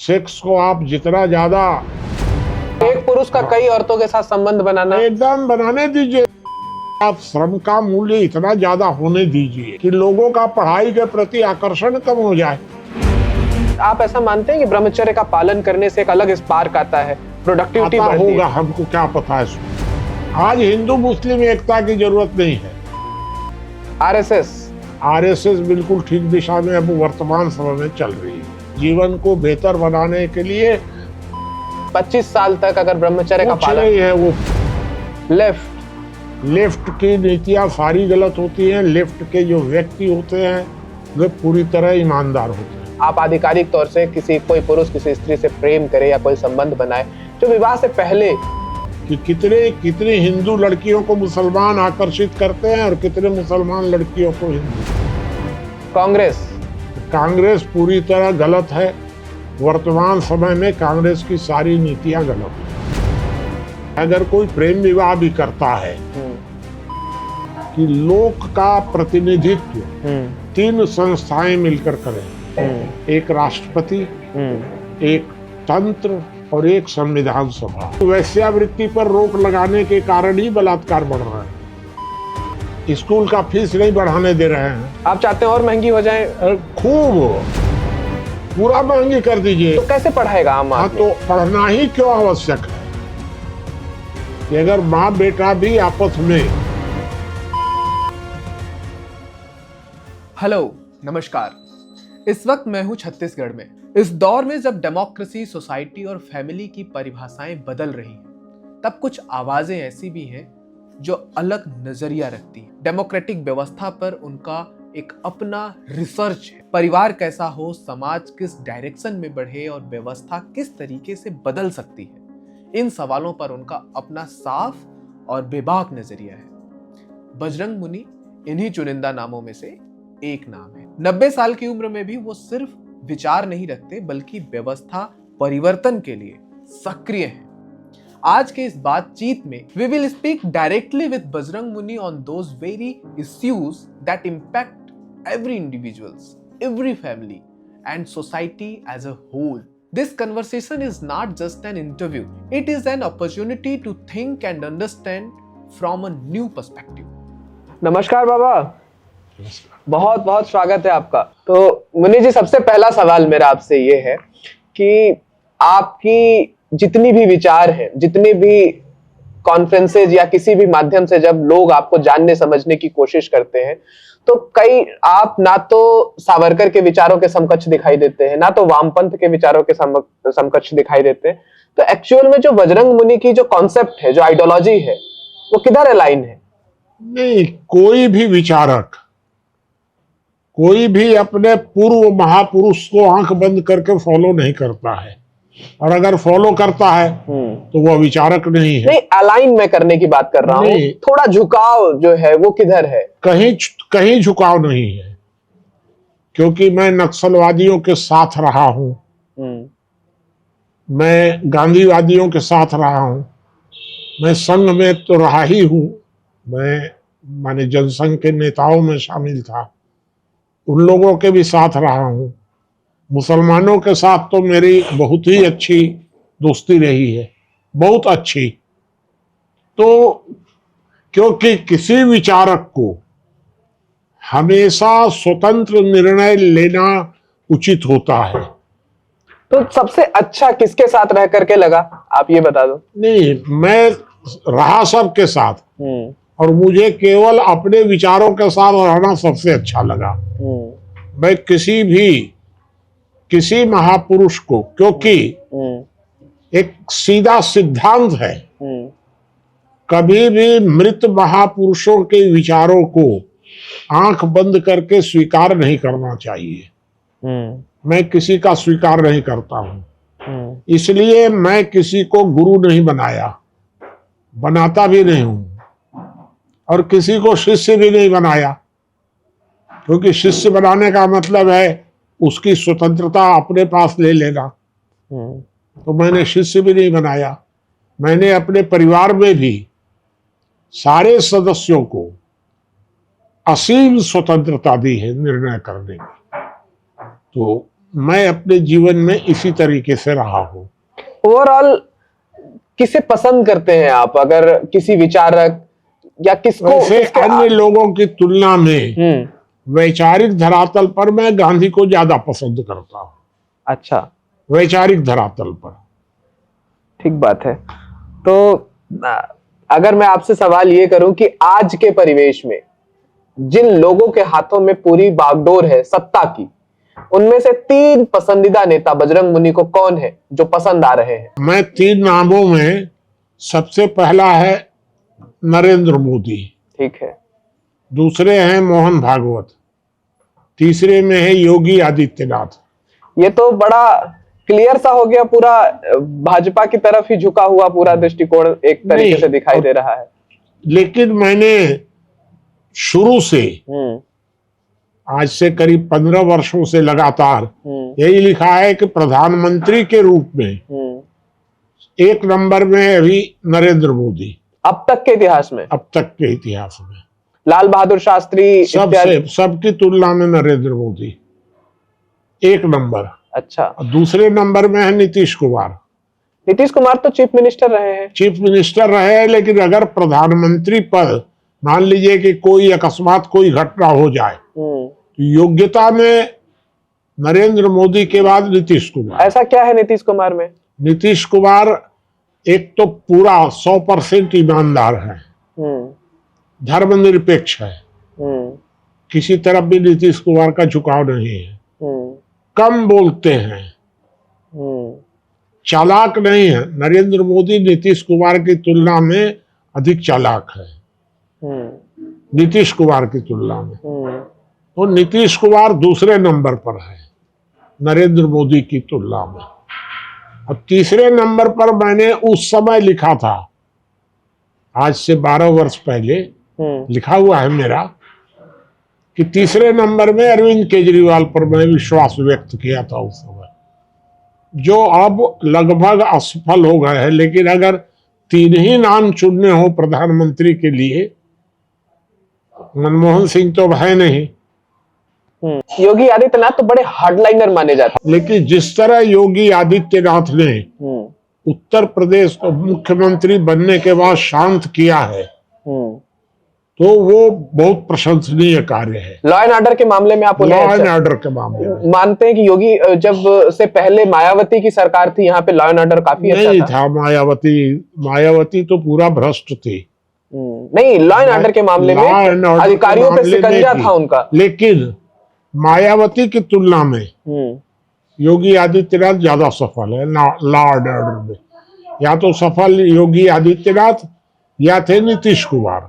Sex को आप जितना ज्यादा, एक पुरुष का कई औरतों के साथ संबंध बनाना, एकदम बनाने दीजिए। आप श्रम का मूल्य इतना ज्यादा होने दीजिए कि लोगों का पढ़ाई के प्रति आकर्षण कम हो जाए। आप ऐसा मानते हैं कि ब्रह्मचर्य का पालन करने से एक अलग स्पार्क आता है, प्रोडक्टिविटी आता बढ़ती है? होगा, हमको क्या पता है। आज हिंदू मुस्लिम एकता की जरूरत नहीं है। आरएसएस बिल्कुल ठीक दिशा में अब वर्तमान समय में चल रही है। जीवन को बेहतर बनाने के लिए 25 साल तक अगर ब्रह्मचर्य का पालन है, वो लेफ्ट की नीतियां सारी गलत होती हैं। लेफ्ट के जो व्यक्ति होते हैं वे पूरी तरह ईमानदार होते हैं। आप आधिकारिक तौर से कोई पुरुष किसी स्त्री से प्रेम करे या कोई संबंध बनाए जो विवाह से पहले, कि कितने हिंदू लड़कियों को मुसलमान आकर्षित करते हैं और कितने मुसलमान लड़कियों को हिंदू। कांग्रेस पूरी तरह गलत है। वर्तमान समय में कांग्रेस की सारी नीतियां गलत है। अगर कोई प्रेम विवाह भी करता है कि लोक का प्रतिनिधित्व 3 संस्थाएं मिलकर करें, एक राष्ट्रपति, एक तंत्र और एक संविधान सभा। वैश्यावृत्ति पर रोक लगाने के कारण ही बलात्कार बढ़ रहा है। स्कूल का फीस नहीं बढ़ाने दे रहे हैं। आप चाहते हैं और महंगी हो जाए? खूब पूरा महंगी कर दीजिए। तो कैसे पढ़ाएगा आम आदमी? तो पढ़ना ही क्यों आवश्यक है कि अगर माँ बेटा भी आपस में। हेलो, नमस्कार। इस वक्त मैं हूं छत्तीसगढ़ में। इस दौर में जब डेमोक्रेसी, सोसाइटी और फैमिली की परिभाषाएं बदल रही हैं, तब कुछ आवाजें ऐसी भी हैं जो अलग नजरिया रखती हैं। डेमोक्रेटिक व्यवस्था पर उनका एक अपना रिसर्च है। परिवार कैसा हो, समाज किस डायरेक्शन में बढ़े और व्यवस्था किस तरीके से बदल सकती है, इन सवालों पर उनका अपना साफ और बेबाक नजरिया है। बजरंग मुनि इन्हीं चुनिंदा नामों में से एक नाम है। 90 साल की उम्र में भी वो सिर्फ विचार नहीं रखते बल्कि व्यवस्था परिवर्तन के लिए सक्रिय हैं। आज के इस बातचीत में we will speak directly with Bajrang Muni on those very issues that impact every individuals, every family and society as a whole. This conversation is not just an interview, it is an opportunity to think and understand from a new perspective. नमस्कार बाबा, बहुत बहुत स्वागत है आपका। तो मुनि जी, सबसे पहला सवाल मेरा आपसे ये है कि आपकी जितनी भी विचार हैं, जितने भी कॉन्फ्रेंसेज या किसी भी माध्यम से जब लोग आपको जानने समझने की कोशिश करते हैं, तो कई आप ना तो सावरकर के विचारों के समकक्ष दिखाई देते हैं, ना तो वामपंथ के विचारों के समकक्ष दिखाई देते हैं। तो एक्चुअल में जो बजरंग मुनि की जो कॉन्सेप्ट है, जो आइडियोलॉजी है, वो किधर अलाइन है? नहीं, कोई भी विचारक, कोई भी अपने पूर्व महापुरुष को आंख बंद करके फॉलो नहीं करता है, और अगर फॉलो करता है तो वह विचारक नहीं है। नहीं, अलाइन में करने की बात कर रहा हूँ। थोड़ा झुकाव जो है वो किधर है? कहीं झुकाव नहीं है, क्योंकि मैं नक्सलवादियों के साथ रहा हूं, मैं गांधीवादियों के साथ रहा हूं, मैं संघ में तो रहा ही हूं, मैं माने जनसंघ के नेताओं में शामिल था, उन लोगों के भी साथ रहा हूं। मुसलमानों के साथ तो मेरी बहुत ही अच्छी दोस्ती रही है, बहुत अच्छी। तो क्योंकि किसी विचारक को हमेशा स्वतंत्र निर्णय लेना उचित होता है। तो सबसे अच्छा किसके साथ रह करके लगा, आप ये बता दो। नहीं, मैं रहा सबके साथ, और मुझे केवल अपने विचारों के साथ रहना सबसे अच्छा लगा। मैं किसी महापुरुष को, क्योंकि एक सीधा सिद्धांत है, कभी भी मृत महापुरुषों के विचारों को आंख बंद करके स्वीकार नहीं करना चाहिए। मैं किसी का स्वीकार नहीं करता हूं, इसलिए मैं किसी को गुरु नहीं बनाया, बनाता भी नहीं हूं, और किसी को शिष्य भी नहीं बनाया, क्योंकि शिष्य बनाने का मतलब है उसकी स्वतंत्रता अपने पास ले लेना। तो मैंने शिष्य भी नहीं बनाया। मैंने अपने परिवार में भी सारे सदस्यों को असीम स्वतंत्रता दी है निर्णय करने की। तो मैं अपने जीवन में इसी तरीके से रहा हूं। ओवरऑल किसे पसंद करते हैं आप, अगर किसी विचारक या किसको वैसे किसके अन्य लोगों की तुलना में वैचारिक धरातल पर मैं गांधी को ज्यादा पसंद करता हूं। अच्छा, वैचारिक धरातल पर। ठीक बात है। तो अगर मैं आपसे सवाल ये करूं कि आज के परिवेश में जिन लोगों के हाथों में पूरी बागडोर है सत्ता की, उनमें से 3 पसंदीदा नेता बजरंग मुनि को कौन है जो पसंद आ रहे हैं? मैं 3 नामों में सबसे पहला है नरेंद्र मोदी, ठीक है। दूसरे हैं मोहन भागवत, तीसरे में है योगी आदित्यनाथ। ये तो बड़ा क्लियर सा हो गया, पूरा भाजपा की तरफ ही झुका हुआ पूरा दृष्टिकोण एक तरीके से दिखाई दे रहा है। लेकिन मैंने शुरू से आज से करीब 15 वर्षों से लगातार यही लिखा है कि प्रधानमंत्री के रूप में 1 नंबर में है अभी नरेंद्र मोदी। अब तक के इतिहास में? अब तक के इतिहास में लाल बहादुर शास्त्री सबकी तुलना में नरेंद्र मोदी 1 नंबर। अच्छा। दूसरे नंबर में है नीतीश कुमार। नीतीश कुमार तो चीफ मिनिस्टर रहे हैं। चीफ मिनिस्टर रहे हैं, लेकिन अगर प्रधानमंत्री पद मान लीजिए कि कोई अकस्मात कोई घटना हो जाए तो योग्यता में नरेंद्र मोदी के बाद नीतीश कुमार। ऐसा क्या है नीतीश कुमार में? नीतीश कुमार एक तो पूरा 100% ईमानदार है, धर्मनिरपेक्ष है, किसी तरफ भी नीतीश कुमार का झुकाव नहीं है, कम बोलते हैं, चालाक नहीं है। नरेंद्र मोदी नीतीश कुमार की तुलना में अधिक चालाक है, नीतीश कुमार की तुलना में। तो नीतीश कुमार दूसरे नंबर पर है नरेंद्र मोदी की तुलना में। अब तीसरे नंबर पर मैंने उस समय लिखा था, आज से 12 वर्ष पहले लिखा हुआ है मेरा, कि तीसरे नंबर में अरविंद केजरीवाल पर मैं विश्वास व्यक्त किया था उस समय, जो अब लगभग असफल हो गए हैं। लेकिन अगर 3 ही नाम चुनने हो प्रधानमंत्री के लिए, मनमोहन सिंह तो है नहीं, योगी आदित्यनाथ तो बड़े हार्डलाइनर माने जाते हैं। लेकिन जिस तरह योगी आदित्यनाथ ने उत्तर प्रदेश को मुख्यमंत्री बनने के बाद शांत किया है, तो वो बहुत प्रशंसनीय कार्य है। लॉ एंड ऑर्डर के मामले में आप लॉ एंड ऑर्डर के मामले में मानते हैं कि योगी जब से पहले मायावती की सरकार थी, यहाँ पे लॉ एंड ऑर्डर काफी अच्छा था? मायावती तो पूरा भ्रष्ट थी। नहीं, लॉ एंड ऑर्डर के मामले में अधिकारियों पे शिकंजा था उनका। लेकिन मायावती की तुलना में योगी आदित्यनाथ ज्यादा सफल है लॉ एंड ऑर्डर में। या तो सफल योगी आदित्यनाथ या थे नीतीश कुमार।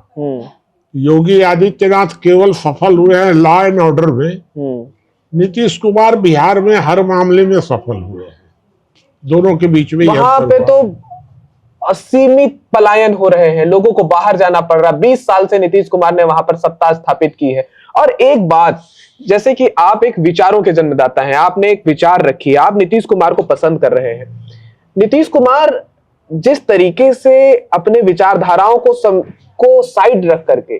योगी आदित्यनाथ केवल सफल हुए हैं लॉ एंड ऑर्डर में, नीतीश कुमार बिहार में हर मामले में सफल हुए हैं। दोनों के बीच में वहां पे तो असीमित पलायन हो रहे हैं, लोगों को बाहर जाना पड़ रहा है। 20 साल से नीतीश कुमार ने वहां पर सत्ता स्थापित की है। और एक बात, जैसे कि आप एक विचारों के जन्मदाता हैं, आपने एक विचार रखी है, आप नीतीश कुमार को पसंद कर रहे हैं। नीतीश कुमार जिस तरीके से अपने विचारधाराओं को साइड रख करके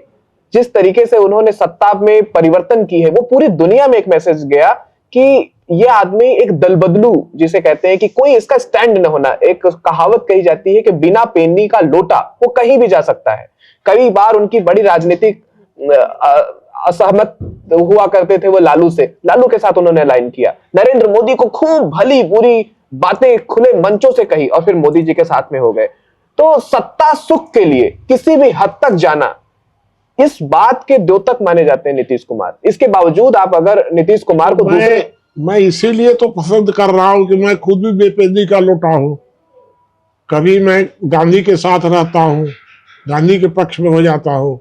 जिस तरीके से उन्होंने सत्ता में परिवर्तन की है, वो पूरी दुनिया में एक मैसेज गया कि ये आदमी एक दलबदलू जिसे कहते हैं, कि कोई इसका स्टैंड न होना। एक कहावत कही जाती है कि बिना पेनी का लोटा वो कहीं भी जा सकता है। कई बार उनकी बड़ी राजनीतिक असहमत हुआ करते थे वो लालू से, लालू के साथ उन्होंने अलाइन किया। नरेंद्र मोदी को खूब भली बुरी बातें खुले मंचों से कही और फिर मोदी जी के साथ में हो गए। तो सत्ता सुख के लिए किसी भी हद तक जाना, इस बात के द्योतक माने जाते हैं नीतीश कुमार। इसके बावजूद आप अगर नीतीश कुमार को मैं इसीलिए तो पसंद कर रहा हूं कि मैं खुद भी बेपेंदी का लोटा हूं। कभी मैं गांधी के साथ रहता हूं, गांधी के पक्ष में हो जाता हूं,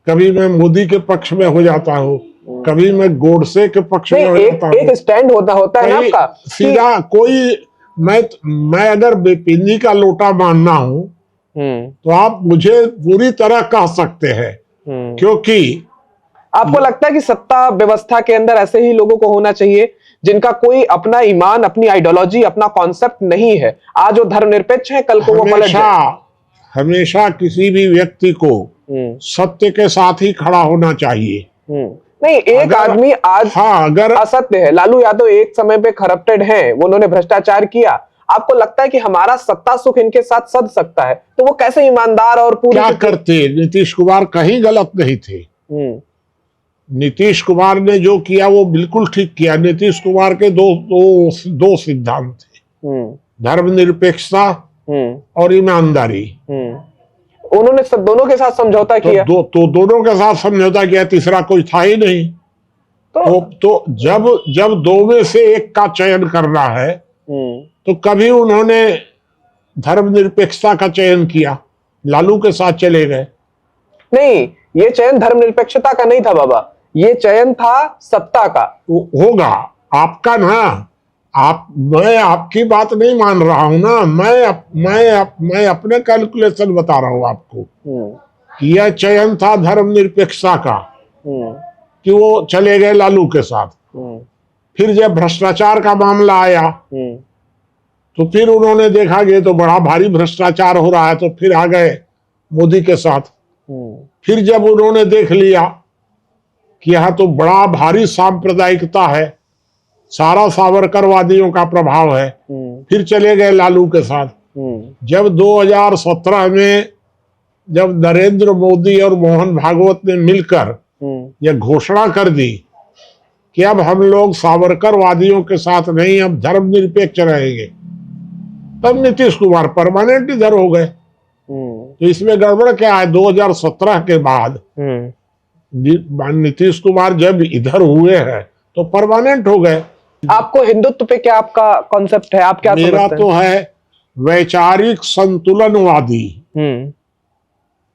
कभी मैं मोदी के पक्ष में हो जाता हूं, कभी मैं गोडसे के पक्ष में हो जाता हूं। एक स्टैंड होता है ना आपका सीधा कोई। मैं अगर बेपिंदी का लोटा मानना हूं तो आप मुझे पूरी तरह कह सकते हैं, क्योंकि आपको लगता है कि सत्ता व्यवस्था के अंदर ऐसे ही लोगों को होना चाहिए जिनका कोई अपना ईमान, अपनी आइडियोलॉजी, अपना कॉन्सेप्ट नहीं है। आज वो धर्मनिरपेक्ष है, कल को वो पलट जाए। हमेशा किसी भी व्यक्ति को सत्य के साथ ही खड़ा होना चाहिए। नहीं, एक आदमी आज हाँ, अगर असत्य है। लालू यादव एक समय पे करप्टेड हैं, वो उन्होंने भ्रष्टाचार किया। आपको लगता है कि हमारा सत्ता सुख इनके साथ सध सकता है? तो वो कैसे ईमानदार और पूरी क्या करते? नीतीश कुमार कहीं गलत नहीं थे। नीतीश कुमार ने जो किया वो बिल्कुल ठीक किया। नीतीश कुमार के दो सिद्धांत थे, धर्मनिरपेक्षता और ईमानदारी। उन्होंने सब दोनों के साथ समझौता किया। दोनों के साथ समझौता किया, तीसरा कोई था ही नहीं। तो जब दो में से एक का चयन करना है तो कभी उन्होंने धर्मनिरपेक्षता का चयन किया, लालू के साथ चले गए। नहीं, ये चयन धर्मनिरपेक्षता का नहीं था बाबा, ये चयन था सत्ता का। होगा आपका ना, मैं आपकी बात नहीं मान रहा हूं ना, मैं अपने कैलकुलेशन बता रहा हूं आपको कि यह चयन था धर्मनिरपेक्षता का, कि वो चले गए लालू के साथ। फिर जब भ्रष्टाचार का मामला आया तो फिर उन्होंने देखा कि तो बड़ा भारी भ्रष्टाचार हो रहा है, तो फिर आ गए मोदी के साथ। फिर जब उन्होंने देख लिया कि यहां तो बड़ा भारी सांप्रदायिकता है, सारा सावरकरवादियों का प्रभाव है, फिर चले गए लालू के साथ। जब 2017 में जब नरेंद्र मोदी और मोहन भागवत ने मिलकर यह घोषणा कर दी कि अब हम लोग सावरकरवादियों के साथ नहीं, अब धर्मनिरपेक्ष रहेंगे, तब नीतीश कुमार परमानेंट इधर हो गए। तो इसमें गड़बड़ क्या है? 2017 के बाद नीतीश कुमार जब इधर हुए हैं तो परमानेंट हो गए। आपको हिंदुत्व पे क्या आपका कॉन्सेप्ट है? आप क्या मेरा समझते हैं? तो है वैचारिक संतुलनवादी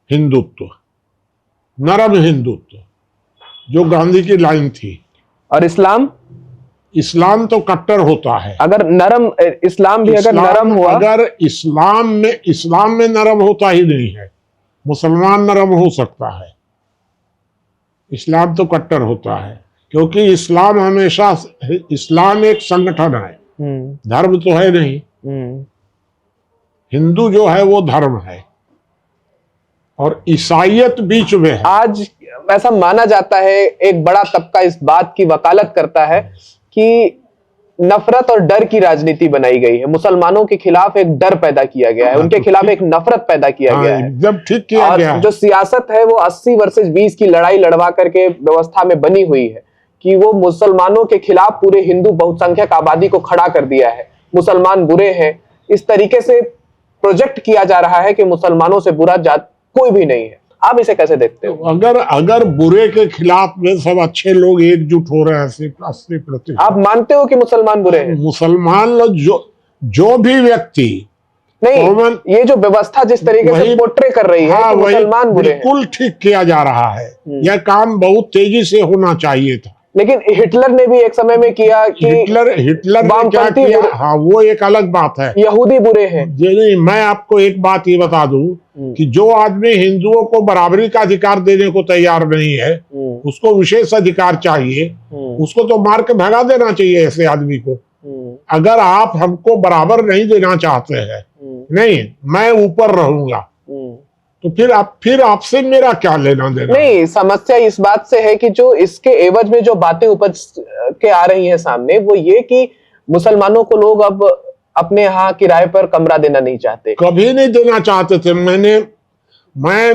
हिंदुत्व, नरम हिंदुत्व, जो गांधी की लाइन थी। और इस्लाम? इस्लाम तो कट्टर होता है। अगर नरम इस्लाम भी अगर नरम हुआ, अगर इस्लाम में नरम होता ही नहीं है। मुसलमान नरम हो सकता है, इस्लाम तो कट्टर होता है, क्योंकि इस्लाम हमेशा, इस्लाम एक संगठन है, धर्म तो है नहीं। हिंदू जो है वो धर्म है, और ईसाइयत बीच में है। आज ऐसा माना जाता है, एक बड़ा तबका इस बात की वकालत करता है कि नफरत और डर की राजनीति बनाई गई है। मुसलमानों के खिलाफ एक डर पैदा किया गया है, उनके खिलाफ एक नफरत पैदा किया गया है। एकदम ठीक किया गया है। जो सियासत है वो 80 वर्सेस 20 की लड़ाई लड़वा करके व्यवस्था में बनी हुई है कि वो मुसलमानों के खिलाफ पूरे हिंदू बहुसंख्यक आबादी को खड़ा कर दिया है। मुसलमान बुरे हैं, इस तरीके से प्रोजेक्ट किया जा रहा है कि मुसलमानों से बुरा जात कोई भी नहीं है। आप इसे कैसे देखते हो? अगर बुरे के खिलाफ में सब अच्छे लोग एकजुट हो रहे हैं 80%, आप मानते हो कि मुसलमान बुरे हैं? मुसलमान लोग जो भी व्यक्ति नहीं, ये जो व्यवस्था जिस तरीके से पोर्ट्रे कर रही है कि मुसलमान बुरे हैं, बिल्कुल ठीक किया जा रहा है। यह काम बहुत तेजी से होना चाहिए था। लेकिन हिटलर ने भी एक समय में किया कि हिटलर ने क्या किया? हाँ, वो एक अलग बात है। यहूदी बुरे हैं। नहीं, मैं आपको एक बात ये बता दूं कि जो आदमी हिंदुओं को बराबरी का अधिकार देने को तैयार नहीं है, उसको विशेष अधिकार चाहिए, उसको तो मार के भगा देना चाहिए ऐसे आदमी को। अगर आप हमको बराबर नहीं देना चाहते हैं, नहीं मैं ऊपर रहूंगा, तो फिर आपसे मेरा क्या लेना देना? नहीं, समस्या इस बात से है कि जो इसके एवज में जो बातें उपज के आ रही हैं सामने, वो ये कि मुसलमानों को लोग अब अपने यहाँ किराए पर कमरा देना नहीं चाहते। कभी नहीं देना चाहते थे।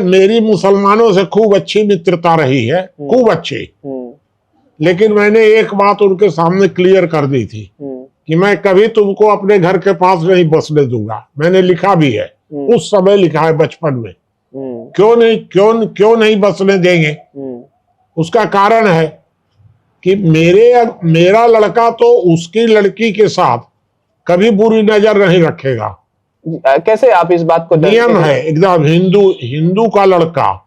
मेरी मुसलमानों से खूब अच्छी मित्रता रही है, खूब अच्छी। लेकिन मैंने एक बात उनके सामने क्लियर कर दी थी कि मैं कभी तुमको अपने घर के पास नहीं बसने दूंगा। मैंने लिखा भी है, उस समय लिखा है बचपन में। क्यों नहीं बसने देंगे? उसका कारण है कि मेरा लड़का तो उसकी लड़की के साथ कभी बुरी नजर नहीं रखेगा। कैसे आप इस बात को? नियम है एकदम। हिंदू का लड़का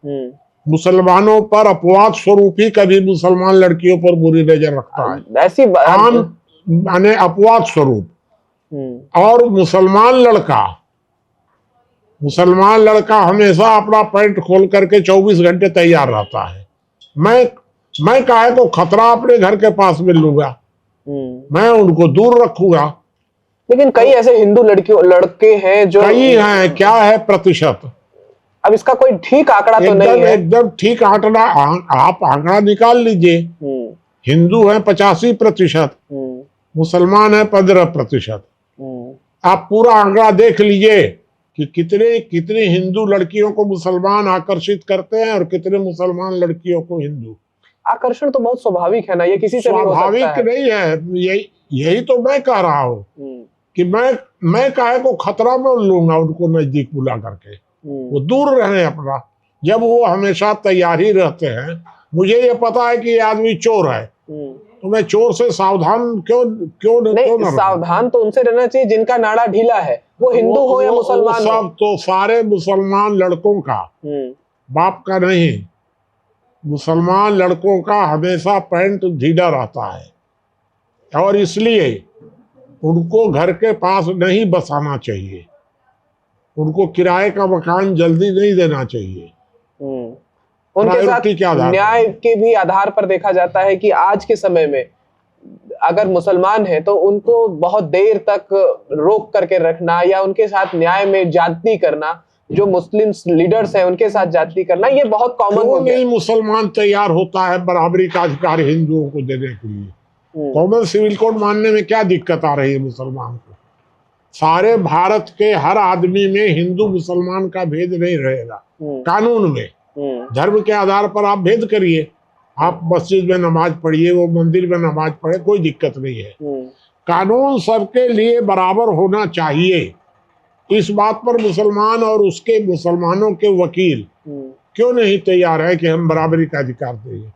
मुसलमानों पर अपवाद स्वरूप ही कभी मुसलमान लड़कियों पर बुरी नजर रखता है, ऐसी आम माने अपवाद स्वरूप। और मुसलमान लड़का हमेशा अपना पैंट खोल करके 24 घंटे तैयार रहता है। मैं काहे को खतरा अपने घर के पास में लूंगा? मैं उनको दूर रखूंगा। लेकिन कई ऐसे हिंदू लड़के हैं जो कई हैं। क्या है प्रतिशत? अब इसका कोई ठीक आंकड़ा तो नहीं एकदम है। एकदम ठीक आंकड़ा आप आंकड़ा निकाल लीजिए। हिंदू हैं 85%, मुसलमान है 15%। आप पूरा आंकड़ा देख लीजिए कि कितने कितने हिंदू लड़कियों को मुसलमान आकर्षित करते हैं और कितने मुसलमान लड़कियों को हिंदू। आकर्षण तो बहुत स्वाभाविक है ना, ये किसी से भी हो सकता स्वाभाविक है। नहीं है, यही तो मैं कह रहा हूँ कि मैं काहे को खतरा में लूंगा उनको नजदीक बुला करके। वो दूर रहे अपना, जब वो हमेशा तैयार ही रहते हैं। मुझे ये पता है कि ये आदमी चोर है, तो मैं चोर से सावधान क्यों क्यों नहीं, क्यों न सावधान तो उनसे रहना चाहिए जिनका नाड़ा ढीला है, वो हिंदू हो या मुसलमान हो। सब तो सारे मुसलमान लड़कों का, बाप का नहीं। मुसलमान लड़कों का हमेशा पैंट ढीला रहता है और इसलिए उनको घर के पास नहीं बसाना चाहिए, उनको किराए का मकान जल्दी नहीं देना चाहिए। उनके साथ न्याय के भी आधार पर देखा जाता है कि आज के समय में अगर मुसलमान है तो उनको बहुत देर तक रोक करके रखना या उनके साथ न्याय में ज्यादती करना, जो मुस्लिम लीडर्स हैं उनके साथ ज्यादती करना, ये बहुत कॉमन हो गया। नहीं मुसलमान तैयार होता है बराबरी का अधिकार हिंदुओं को देने के लिए। कॉमन सिविल कोड मानने में क्या दिक्कत आ रही है मुसलमान को? सारे भारत के हर आदमी में हिंदू मुसलमान का भेद नहीं रहेगा कानून में। धर्म के आधार पर आप भेद करिए, आप मस्जिद में नमाज पढ़िए, वो मंदिर में नमाज पढ़े, कोई दिक्कत नहीं है। कानून सबके लिए बराबर होना चाहिए। इस बात पर मुसलमान और उसके मुसलमानों के वकील क्यों नहीं तैयार है कि हम बराबरी का अधिकार दें?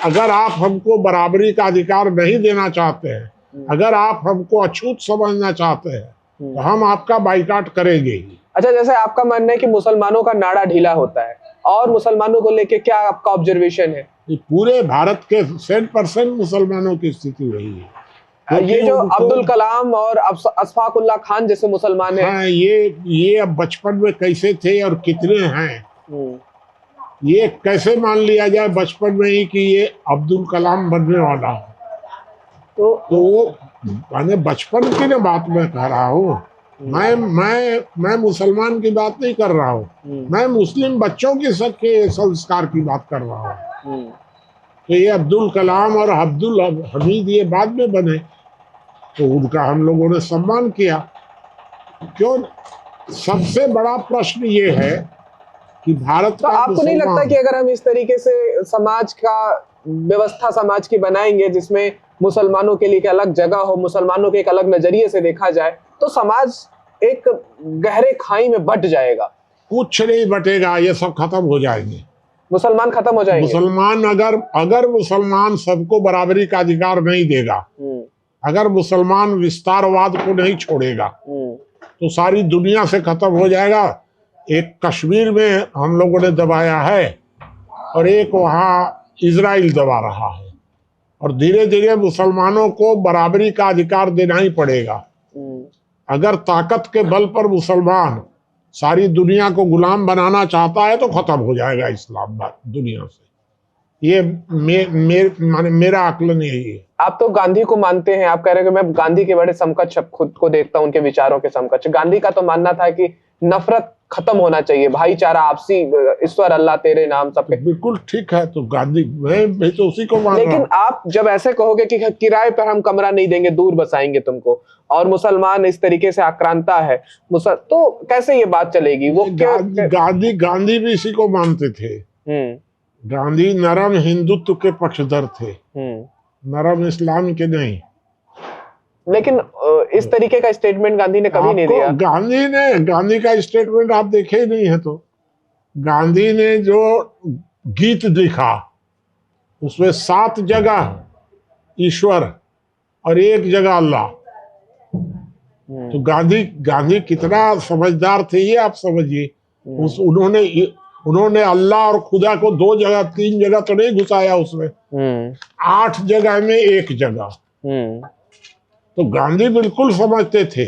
अगर आप हमको बराबरी का अधिकार नहीं देना चाहते हैं, अगर आप हमको अछूत समझना चाहते हैं, तो हम आपका बाइकाट करेंगे ही। अच्छा, जैसे आपका मानना है कि मुसलमानों का नाड़ा ढीला होता है, और मुसलमानों को लेके क्या आपका ऑब्जर्वेशन है? पूरे भारत के 100% मुसलमानों की स्थिति वही है। ये जो अब्दुल कलाम और अशफाक उल्लाह खान जैसे मुसलमान हैं, हाँ, ये अब बचपन में कैसे थे और कितने हैं, ये कैसे मान लिया जाए बचपन में ही कि ये अब्दुल कलाम बनने वाला है? तो वो मैंने बचपन की ना बात मैं कह रहा हूँ। मैं मुसलमान की बात नहीं कर रहा हूँ, मैं मुस्लिम बच्चों के संस्कार की बात कर रहा हूँ। तो ये अब्दुल कलाम और अब्दुल हमीद ये बाद में बने, तो उनका हम लोगों ने सम्मान किया। क्यों? सबसे बड़ा प्रश्न ये है कि भारत तो आपको नहीं लगता कि अगर हम इस तरीके से समाज का व्यवस्था समाज की बनाएंगे जिसमें मुसलमानों के लिए एक अलग जगह हो, मुसलमानों के एक अलग नजरिए से देखा जाए, तो समाज एक गहरे खाई में बट जाएगा? कुछ नहीं बटेगा, ये सब खत्म हो जाएंगे, मुसलमान खत्म हो जाएंगे। मुसलमान अगर मुसलमान सबको बराबरी का अधिकार नहीं देगा, अगर मुसलमान विस्तारवाद को नहीं छोड़ेगा, तो सारी दुनिया से खत्म हो जाएगा। एक कश्मीर में हम लोगों ने दबाया है और एक वहाँ इजराइल दबा रहा है, और धीरे धीरे मुसलमानों को बराबरी का अधिकार देना ही पड़ेगा। अगर ताकत के बल पर मुसलमान सारी दुनिया को गुलाम बनाना चाहता है तो खत्म हो जाएगा इस्लाम दुनिया से। ये मेरा आकलन यही है। आप तो गांधी को मानते हैं, आप कह रहे हैं कि मैं गांधी के बड़े समकक्ष खुद को देखता हूं, उनके विचारों के समकक्ष। गांधी का तो मानना था कि नफरत खत्म होना चाहिए, भाईचारा, आपसी, ईश्वर अल्लाह तेरे नाम सबके। बिल्कुल ठीक है, तो गांधी मैं तो उसी को मान रहा हूं। लेकिन आप जब ऐसे कहोगे कि किराए पर हम कमरा नहीं देंगे, दूर बसाएंगे तुमको, और मुसलमान इस तरीके से आक्रांता है, तो कैसे ये बात चलेगी? वो गांधी भी इसी को मानते थे। गांधी नरम हिंदुत्व के पक्षधर थे, नरम इस्लाम के नहीं। लेकिन इस तरीके का स्टेटमेंट गांधी ने कभी नहीं दिया। गांधी का स्टेटमेंट आप देखे ही नहीं है। तो गांधी ने जो गीत लिखा उसमें 7 जगह ईश्वर और 1 जगह अल्लाह। तो गांधी कितना समझदार थे ये आप समझिए। उन्होंने अल्लाह और खुदा को 2 जगह 3 जगह तो नहीं घुसाया उसमें, 8 जगह में 1 जगह। तो गांधी बिल्कुल समझते थे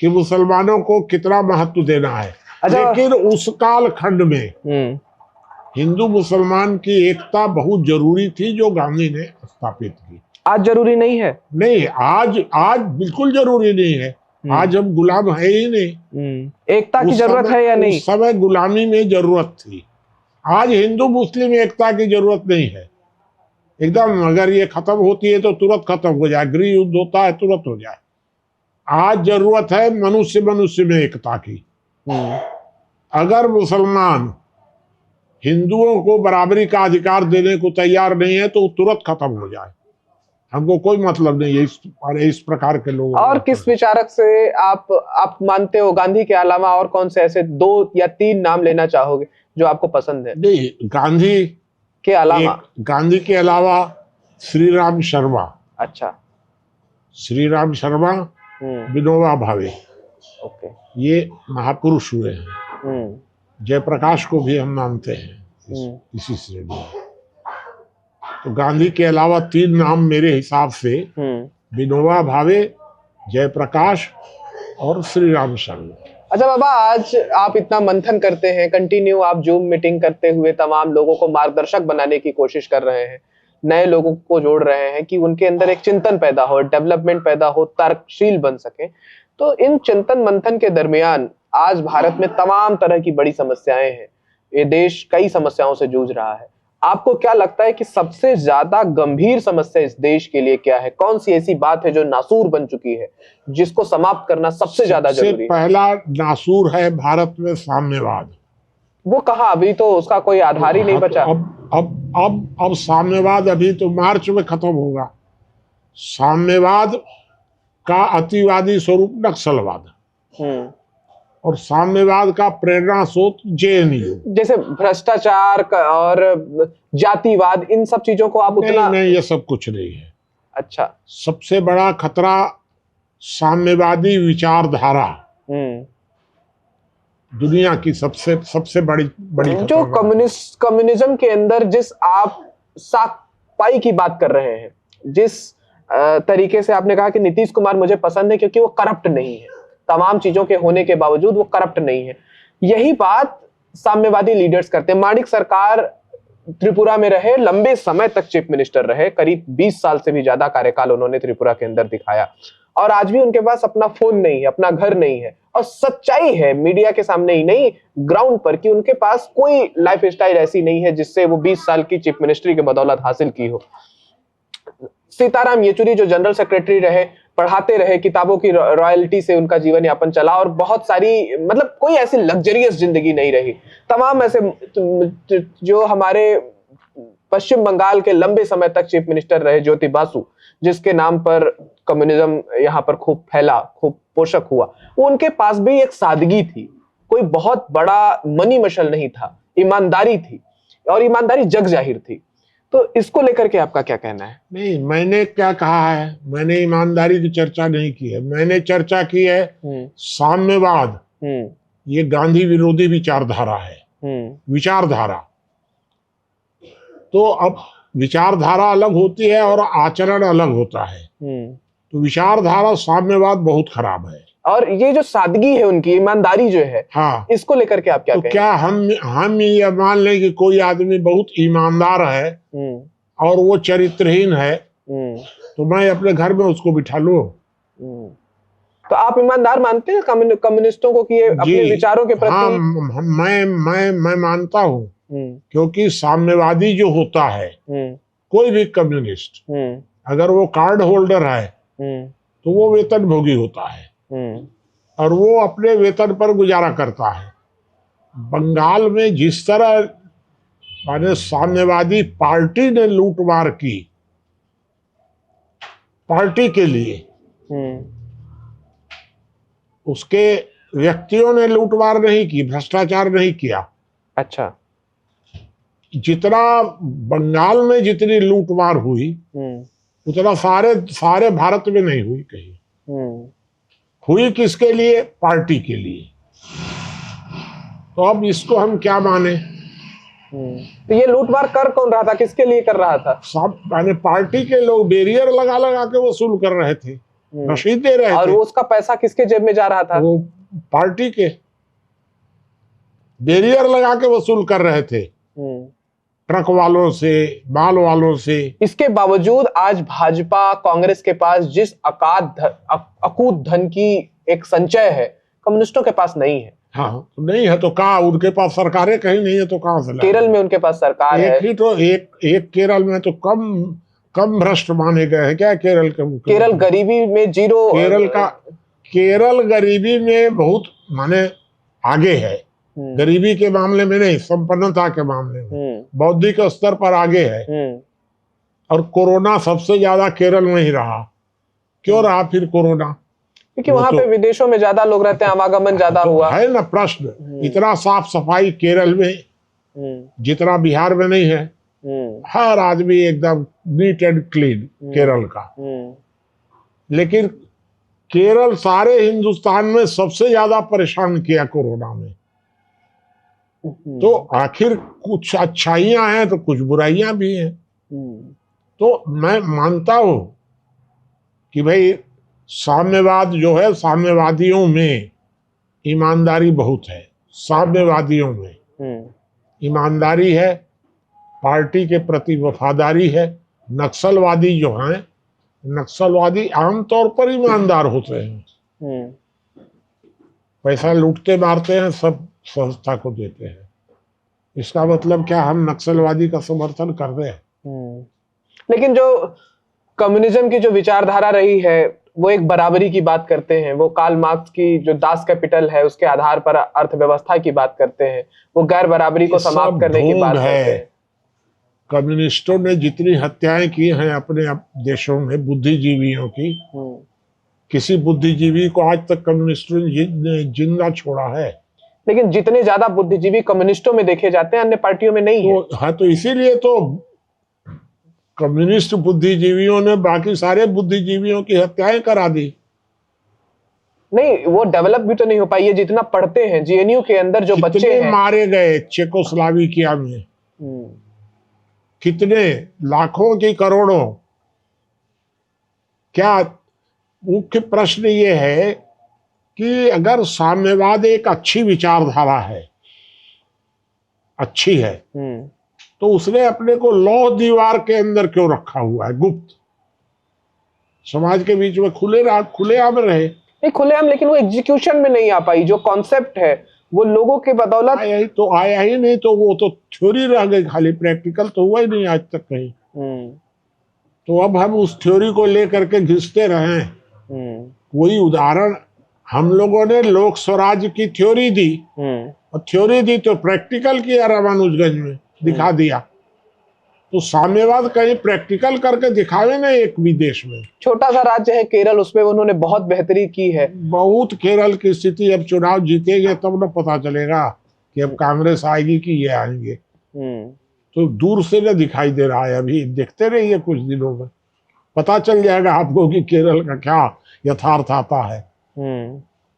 कि मुसलमानों को कितना महत्व देना है। लेकिन उस काल खंड में हिंदू मुसलमान की एकता बहुत जरूरी थी, जो गांधी ने स्थापित की। आज जरूरी नहीं है? नहीं, आज बिल्कुल जरूरी नहीं है। आज हम गुलाम है ही नहीं। एकता की जरूरत है या नहीं? उस समय गुलामी में जरूरत थी। आज हिंदू मुस्लिम एकता की जरूरत नहीं है एकदम। अगर ये खत्म होती है तो तुरंत खत्म हो जाए, गृह युद्ध होता है तुरंत हो जाए। आज जरूरत है मनुष्य मनुष्य में एकता की। अगर मुसलमान हिंदुओं को बराबरी का अधिकार देने को तैयार नहीं है तो तुरंत खत्म हो जाए। हमको कोई मतलब नहीं है इस प्रकार के लोगों। और किस विचारक से आप मानते हो गांधी के अलावा और कौन से ऐसे 2 या 3 नाम लेना चाहोगे जो आपको पसंद है? नहीं, गांधी के अलावा श्री राम शर्मा। अच्छा, श्री राम शर्मा, विनोबा भावे, ओके, ये महापुरुष हुए हैं। जयप्रकाश को भी हम मानते हैं इसी श्रेणी में। तो गांधी के अलावा 3 नाम मेरे हिसाब से विनोबा भावे, जयप्रकाश और श्री राम शर्मा। अच्छा बाबा, आज आप इतना मंथन करते हैं, कंटिन्यू आप जूम मीटिंग करते हुए तमाम लोगों को मार्गदर्शक बनाने की कोशिश कर रहे हैं, नए लोगों को जोड़ रहे हैं कि उनके अंदर एक चिंतन पैदा हो, डेवलपमेंट पैदा हो, तर्कशील बन सके। तो इन चिंतन मंथन के दरमियान आज भारत में तमाम तरह की बड़ी समस्याएं हैं। ये देश कई समस्याओं से जूझ रहा है। आपको क्या लगता है कि सबसे ज्यादा गंभीर समस्या इस देश के लिए क्या है? कौन सी ऐसी बात है जो नासूर बन चुकी है, जिसको समाप्त करना सबसे ज्यादा जरूरी है? पहला नासूर है भारत में साम्यवाद। वो कहा? अभी तो उसका कोई आधार ही नहीं बचा। अब साम्यवाद अभी तो मार्च में खत्म होगा। साम्यवाद का अतिवादी स्वरूप नक्सलवाद और साम्यवाद का प्रेरणा स्रोत जेएनयू। जैसे भ्रष्टाचार और जातिवाद, इन सब चीजों को आप उतना नहीं, ये सब कुछ नहीं है। अच्छा, सबसे बड़ा खतरा साम्यवादी विचारधारा दुनिया की सबसे बड़ी जो कम्युनिज्म के अंदर जिस आप साफाई की बात कर रहे हैं, जिस तरीके से आपने कहा कि नीतीश कुमार मुझे पसंद है क्योंकि वो करप्ट नहीं है, तमाम चीजों के होने के बावजूद वो करप्ट नहीं है, यही बात साम्यवादी लीडर्स करते हैं। माणिक सरकार त्रिपुरा में रहे, लंबे समय तक चीफ मिनिस्टर रहे, करीब 20 साल से भी ज्यादा कार्यकाल उन्होंने त्रिपुरा के अंदर दिखाया, और आज भी उनके पास अपना फोन नहीं है, अपना घर नहीं है। और सच्चाई है मीडिया के सामने ही नहीं, ग्राउंड पर, कि उनके पास कोई लाइफ स्टाइल ऐसी नहीं है जिससे वो 20 साल की चीफ मिनिस्ट्री की बदौलत हासिल की हो। सीताराम येचुरी जो जनरल सेक्रेटरी रहे, पढ़ाते रहे, किताबों की रॉयल्टी से उनका जीवन यापन चला, और बहुत सारी, मतलब कोई ऐसी लग्जरियस जिंदगी नहीं रही। तमाम ऐसे जो हमारे पश्चिम बंगाल के लंबे समय तक चीफ मिनिस्टर रहे, ज्योति बासु, जिसके नाम पर कम्युनिज्म यहाँ पर खूब फैला, खूब पोषक हुआ, वो उनके पास भी एक सादगी थी, कोई बहुत बड़ा मनी मशल नहीं था, ईमानदारी थी, और ईमानदारी जग जाहिर थी। तो इसको लेकर के आपका क्या कहना है? नहीं, मैंने क्या कहा है, मैंने ईमानदारी की चर्चा नहीं की है, मैंने चर्चा की है साम्यवाद। ये गांधी विरोधी विचारधारा है। विचारधारा तो अब विचारधारा अलग होती है और आचरण अलग होता है। तो विचारधारा साम्यवाद बहुत खराब है। और ये जो सादगी है उनकी, ईमानदारी जो है, हाँ, इसको लेकर के आप क्या तो कहेंगे? क्या हम ये मान लें कि कोई आदमी बहुत ईमानदार है और वो चरित्रहीन है, तो मैं अपने घर में उसको बिठा लूं? तो आप ईमानदार मानते हैं कम्युनिस्टों को कि ये अपने विचारों के प्रति? हाँ, मैं मानता हूँ, क्योंकि साम्यवादी जो होता है, कोई भी कम्युनिस्ट, अगर वो कार्ड होल्डर है तो वो वेतन भोगी होता है और वो अपने वेतन पर गुजारा करता है। बंगाल में जिस तरह माने साम्यवादी पार्टी ने लूटमार की, पार्टी के लिए, उसके व्यक्तियों ने लूटमार नहीं की, भ्रष्टाचार नहीं किया। अच्छा, जितना बंगाल में जितनी लूटमार हुई उतना सारे भारत में नहीं हुई कहीं। हुई किसके लिए? पार्टी के लिए। तो अब इसको हम क्या माने? तो ये लूटमार कर कौन रहा था, किसके लिए कर रहा था? सब माने पार्टी के लोग बैरियर लगा लगा के वसूल कर रहे थे, रसीद दे रहे और थे। वो उसका पैसा किसके जेब में जा रहा था? वो पार्टी के बैरियर लगा के वसूल कर रहे थे, ट्रक वालों से, माल वालों से। इसके बावजूद आज भाजपा, कांग्रेस के पास जिस अकूत धन की एक संचय है, कम्युनिस्टों के पास नहीं है। हाँ, तो नहीं है तो कहाँ, उनके पास सरकारें कहीं नहीं है तो कहाँ से लाएंगे? केरल में उनके पास सरकार है। एक ही तो एक केरल में तो कम भ्रष्ट माने गए हैं क्या केरल के मुख्यमंत्री? केरल गरीबी में जीरो। केरल गरीबी में बहुत माने आगे है, गरीबी के मामले में नहीं, संपन्नता के मामले में बौद्धिक स्तर पर आगे है। और कोरोना सबसे ज्यादा केरल में ही रहा। क्यों रहा फिर कोरोना? क्योंकि वहां पे विदेशों में ज्यादा लोग रहते हैं, आवागमन ज्यादा हुआ है ना प्रश्न। इतना साफ सफाई केरल में जितना बिहार में नहीं है। हर आदमी एकदम नीट एंड क्लीन केरल का। लेकिन केरल सारे हिंदुस्तान में सबसे ज्यादा परेशान किया कोरोना में। तो आखिर कुछ अच्छाइयां हैं तो कुछ बुराइयां भी हैं। तो मैं मानता हूं कि भाई साम्यवाद जो है, साम्यवादियों में ईमानदारी बहुत है। साम्यवादियों में ईमानदारी है, पार्टी के प्रति वफादारी है। नक्सलवादी जो हैं, नक्सलवादी आमतौर पर ईमानदार होते हैं, पैसा लूटते मारते हैं, सब संस्था को देते हैं। इसका मतलब क्या हम नक्सलवादी का समर्थन कर रहे हैं? लेकिन जो कम्युनिज्म की जो विचारधारा रही है वो एक बराबरी की बात करते हैं। वो कार्ल मार्क्स की जो दास कैपिटल है उसके आधार पर अर्थव्यवस्था की बात करते हैं। वो गैर बराबरी को समाप्त करने की बात करते हैं। कम्युनिस्टों ने जितनी हत्याएं की हैं अपने देशों में बुद्धिजीवियों की, किसी बुद्धिजीवी को आज तक कम्युनिस्टों ने जिंदा छोड़ा है? लेकिन जितने ज्यादा बुद्धिजीवी कम्युनिस्टों में देखे जाते हैं अन्य पार्टियों में नहीं है। हाँ, तो इसीलिए तो कम्युनिस्ट बुद्धिजीवियों ने बाकी सारे बुद्धिजीवियों की हत्याएं करा दी। नहीं, वो डेवलप भी तो नहीं हो पाई है जितना पढ़ते हैं। जेएनयू के अंदर जो बच्चे हैं, मारे गए चेकोस्लोवाकिया में, कितने लाखों की करोड़ों। क्या मुख्य प्रश्न ये है कि अगर साम्यवाद एक अच्छी विचारधारा है, अच्छी है, तो उसने अपने को लौह दीवार के अंदर क्यों रखा हुआ है, गुप्त? समाज के बीच में खुलेआम रहे। नहीं खुलेआम, लेकिन वो एग्जीक्यूशन में नहीं आ पाई। जो कॉन्सेप्ट है वो लोगों के बदौलत आया ही नहीं। तो वो तो थ्योरी रह गई, खाली प्रैक्टिकल तो हुआ ही नहीं आज तक कहीं। तो अब हम उस थ्योरी को लेकर के घिसते रहे। कोई उदाहरण, हम लोगों ने लोक स्वराज की थ्योरी दी, और थ्योरी दी तो प्रैक्टिकल किया रामानुजगंज में, दिखा दिया। तो साम्यवाद कहीं प्रैक्टिकल करके दिखावे ना एक भी देश में। छोटा सा राज्य है केरल, उसमें उन्होंने बहुत बेहतरी की है। बहुत केरल की स्थिति, अब चुनाव जीतेंगे तब न पता चलेगा कि अब कांग्रेस आएगी कि ये आएंगे। तो दूर से न दिखाई दे रहा है, अभी देखते रहिए कुछ दिनों में पता चल जाएगा आपको कि केरल का क्या यथार्थ आता है।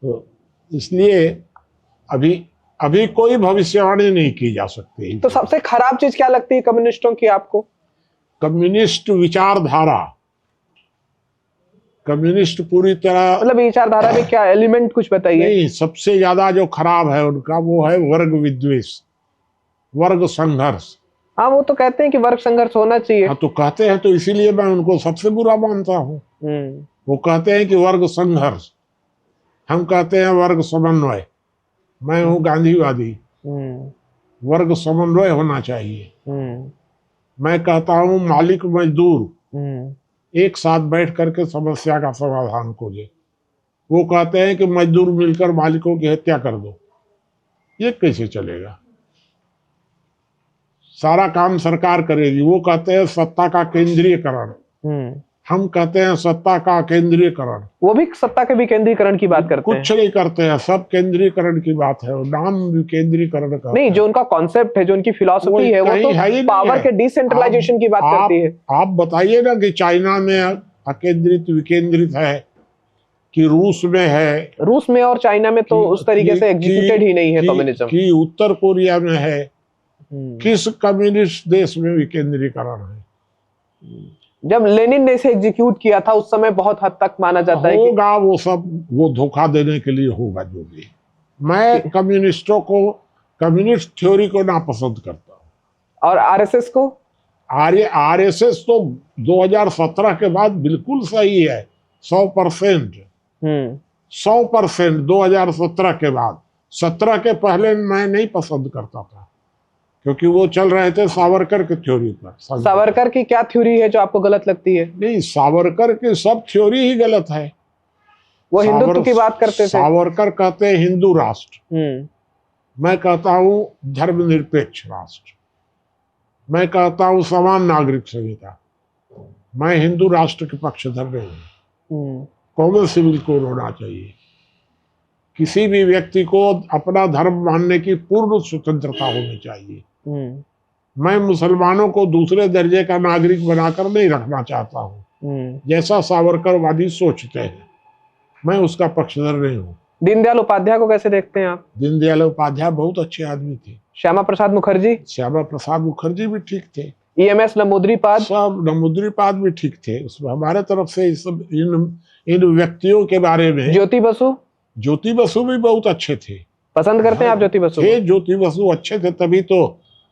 तो इसलिए अभी कोई भविष्यवाणी नहीं की जा सकती। तो सबसे खराब चीज क्या लगती है कम्युनिस्टों की आपको? कम्युनिस्ट विचारधारा। कम्युनिस्ट पूरी तरह, मतलब विचारधारा में क्या एलिमेंट कुछ बताइए। नहीं, सबसे ज्यादा जो खराब है उनका वो है वर्ग विद्वेष, वर्ग संघर्ष। हाँ, वो तो कहते हैं कि वर्ग संघर्ष होना चाहिए। हाँ, तो कहते हैं, तो इसीलिए मैं उनको सबसे बुरा मानता हूँ। वो कहते हैं कि वर्ग संघर्ष, हम कहते हैं वर्ग समन्वय। मैं हूँ गांधीवादी, वर्ग समन्वय होना चाहिए। मैं कहता हूँ मालिक मजदूर एक साथ बैठ करके समस्या का समाधान खोजे। वो कहते हैं कि मजदूर मिलकर मालिकों की हत्या कर दो। ये कैसे चलेगा? सारा काम सरकार करेगी। वो कहते हैं सत्ता का केंद्रीयकरण, हम कहते हैं सत्ता का केंद्रीयकरण। वो भी सत्ता के भी केंद्रीकरण की बात करते हैं। कुछ नहीं करते हैं, सब केंद्रीकरण की बात है। नाम केंद्रीकरण का नहीं, जो उनका कॉन्सेप्ट है, जो उनकी फिलॉसफी है, वो तो पावर के डिसेंट्रलाइजेशन की बात करती है। आप बताइए ना कि चाइना में अकेंद्रित विकेंद्रित है कि रूस में है? रूस में और चाइना में तो उस तरीके से एग्जीक्यूटेड ही नहीं है कम्युनिज्म। कि उत्तर कोरिया में है? किस कम्युनिस्ट देश में विकेंद्रीकरण है? जब लेनिन ने इसे एग्जीक्यूट किया था उस समय बहुत हद तक माना जाता है होगा वो सब, वो धोखा देने के लिए होगा जो भी। मैं कम्युनिस्टों को, कम्युनिस्ट थ्योरी को नापसंद करता हूँ। और आरएसएस को? आरएसएस तो 2017 के बाद बिल्कुल सही है, 100%। 100% 2017 के बाद। 17 के पहले मैं नहीं पसंद करता था, क्योंकि वो चल रहे थे सावरकर की थ्योरी पर। सावरकर की क्या थ्योरी है जो आपको गलत लगती है? नहीं, सावरकर की सब थ्योरी ही गलत है। वो हिंदुत्व की बात करते थे। सावरकर कहते हैं हिंदू राष्ट्र, मैं कहता हूं धर्मनिरपेक्ष राष्ट्र, मैं कहता हूं समान नागरिक संहिता। मैं हिंदू राष्ट्र के पक्षधर नहीं हूं। कॉमन सिविल कोड होना चाहिए। किसी भी व्यक्ति को अपना धर्म मानने की पूर्ण स्वतंत्रता होनी चाहिए। मैं मुसलमानों को दूसरे दर्जे का नागरिक बनाकर नहीं रखना चाहता हूँ, जैसा सावरकरवादी सोचते हैं। मैं उसका पक्षधर नहीं हूँ। दीनदयाल उपाध्याय को कैसे देखते हैं आप? दीनदयाल उपाध्याय बहुत अच्छे आदमी थे। श्यामा प्रसाद मुखर्जी? श्यामा प्रसाद मुखर्जी भी ठीक थे। EMS नमूद्रीपाद? सब नमूद्रीपाद भी ठीक थे। उसमें हमारे तरफ से इन व्यक्तियों के बारे में। ज्योति बसु? ज्योति बसु भी बहुत अच्छे थे। पसंद करते हैं आप ज्योति बसु? ज्योति बसु अच्छे थे, तभी तो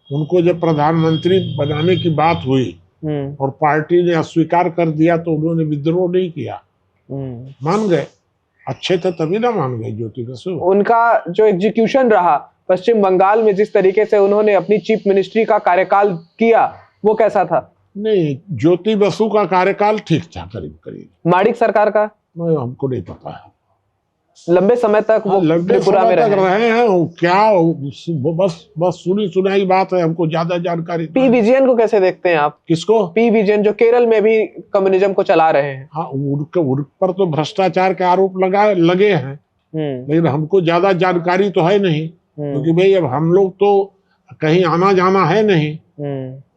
उनको जब प्रधानमंत्री बनाने की बात हुई और पार्टी ने अस्वीकार कर दिया तो उन्होंने विद्रोह नहीं किया, मान गए। अच्छे थे तभी ना मान गए ज्योति बसु। उनका जो एग्जीक्यूशन रहा पश्चिम बंगाल में, जिस तरीके से उन्होंने अपनी चीफ मिनिस्ट्री का कार्यकाल किया, वो कैसा था? नहीं, ज्योति बसु का कार्यकाल ठीक था करीब करीब। माणिक सरकार का हमको नहीं पता है। लंबे समय तक वो त्रिपुरा में रहे हैं। क्या बस सुनी सुनाई बात है, हमको ज्यादा जानकारी। पी विजयन को कैसे देखते हैं आप? किसको? पी विजयन, जो केरल में भी कम्युनिज्म को चला रहे हैं। हाँ, उन पर तो भ्रष्टाचार के आरोप लगे हैं, लेकिन हमको ज्यादा जानकारी तो है नहीं, क्योंकि भाई अब हम लोग तो कहीं आना जाना है नहीं,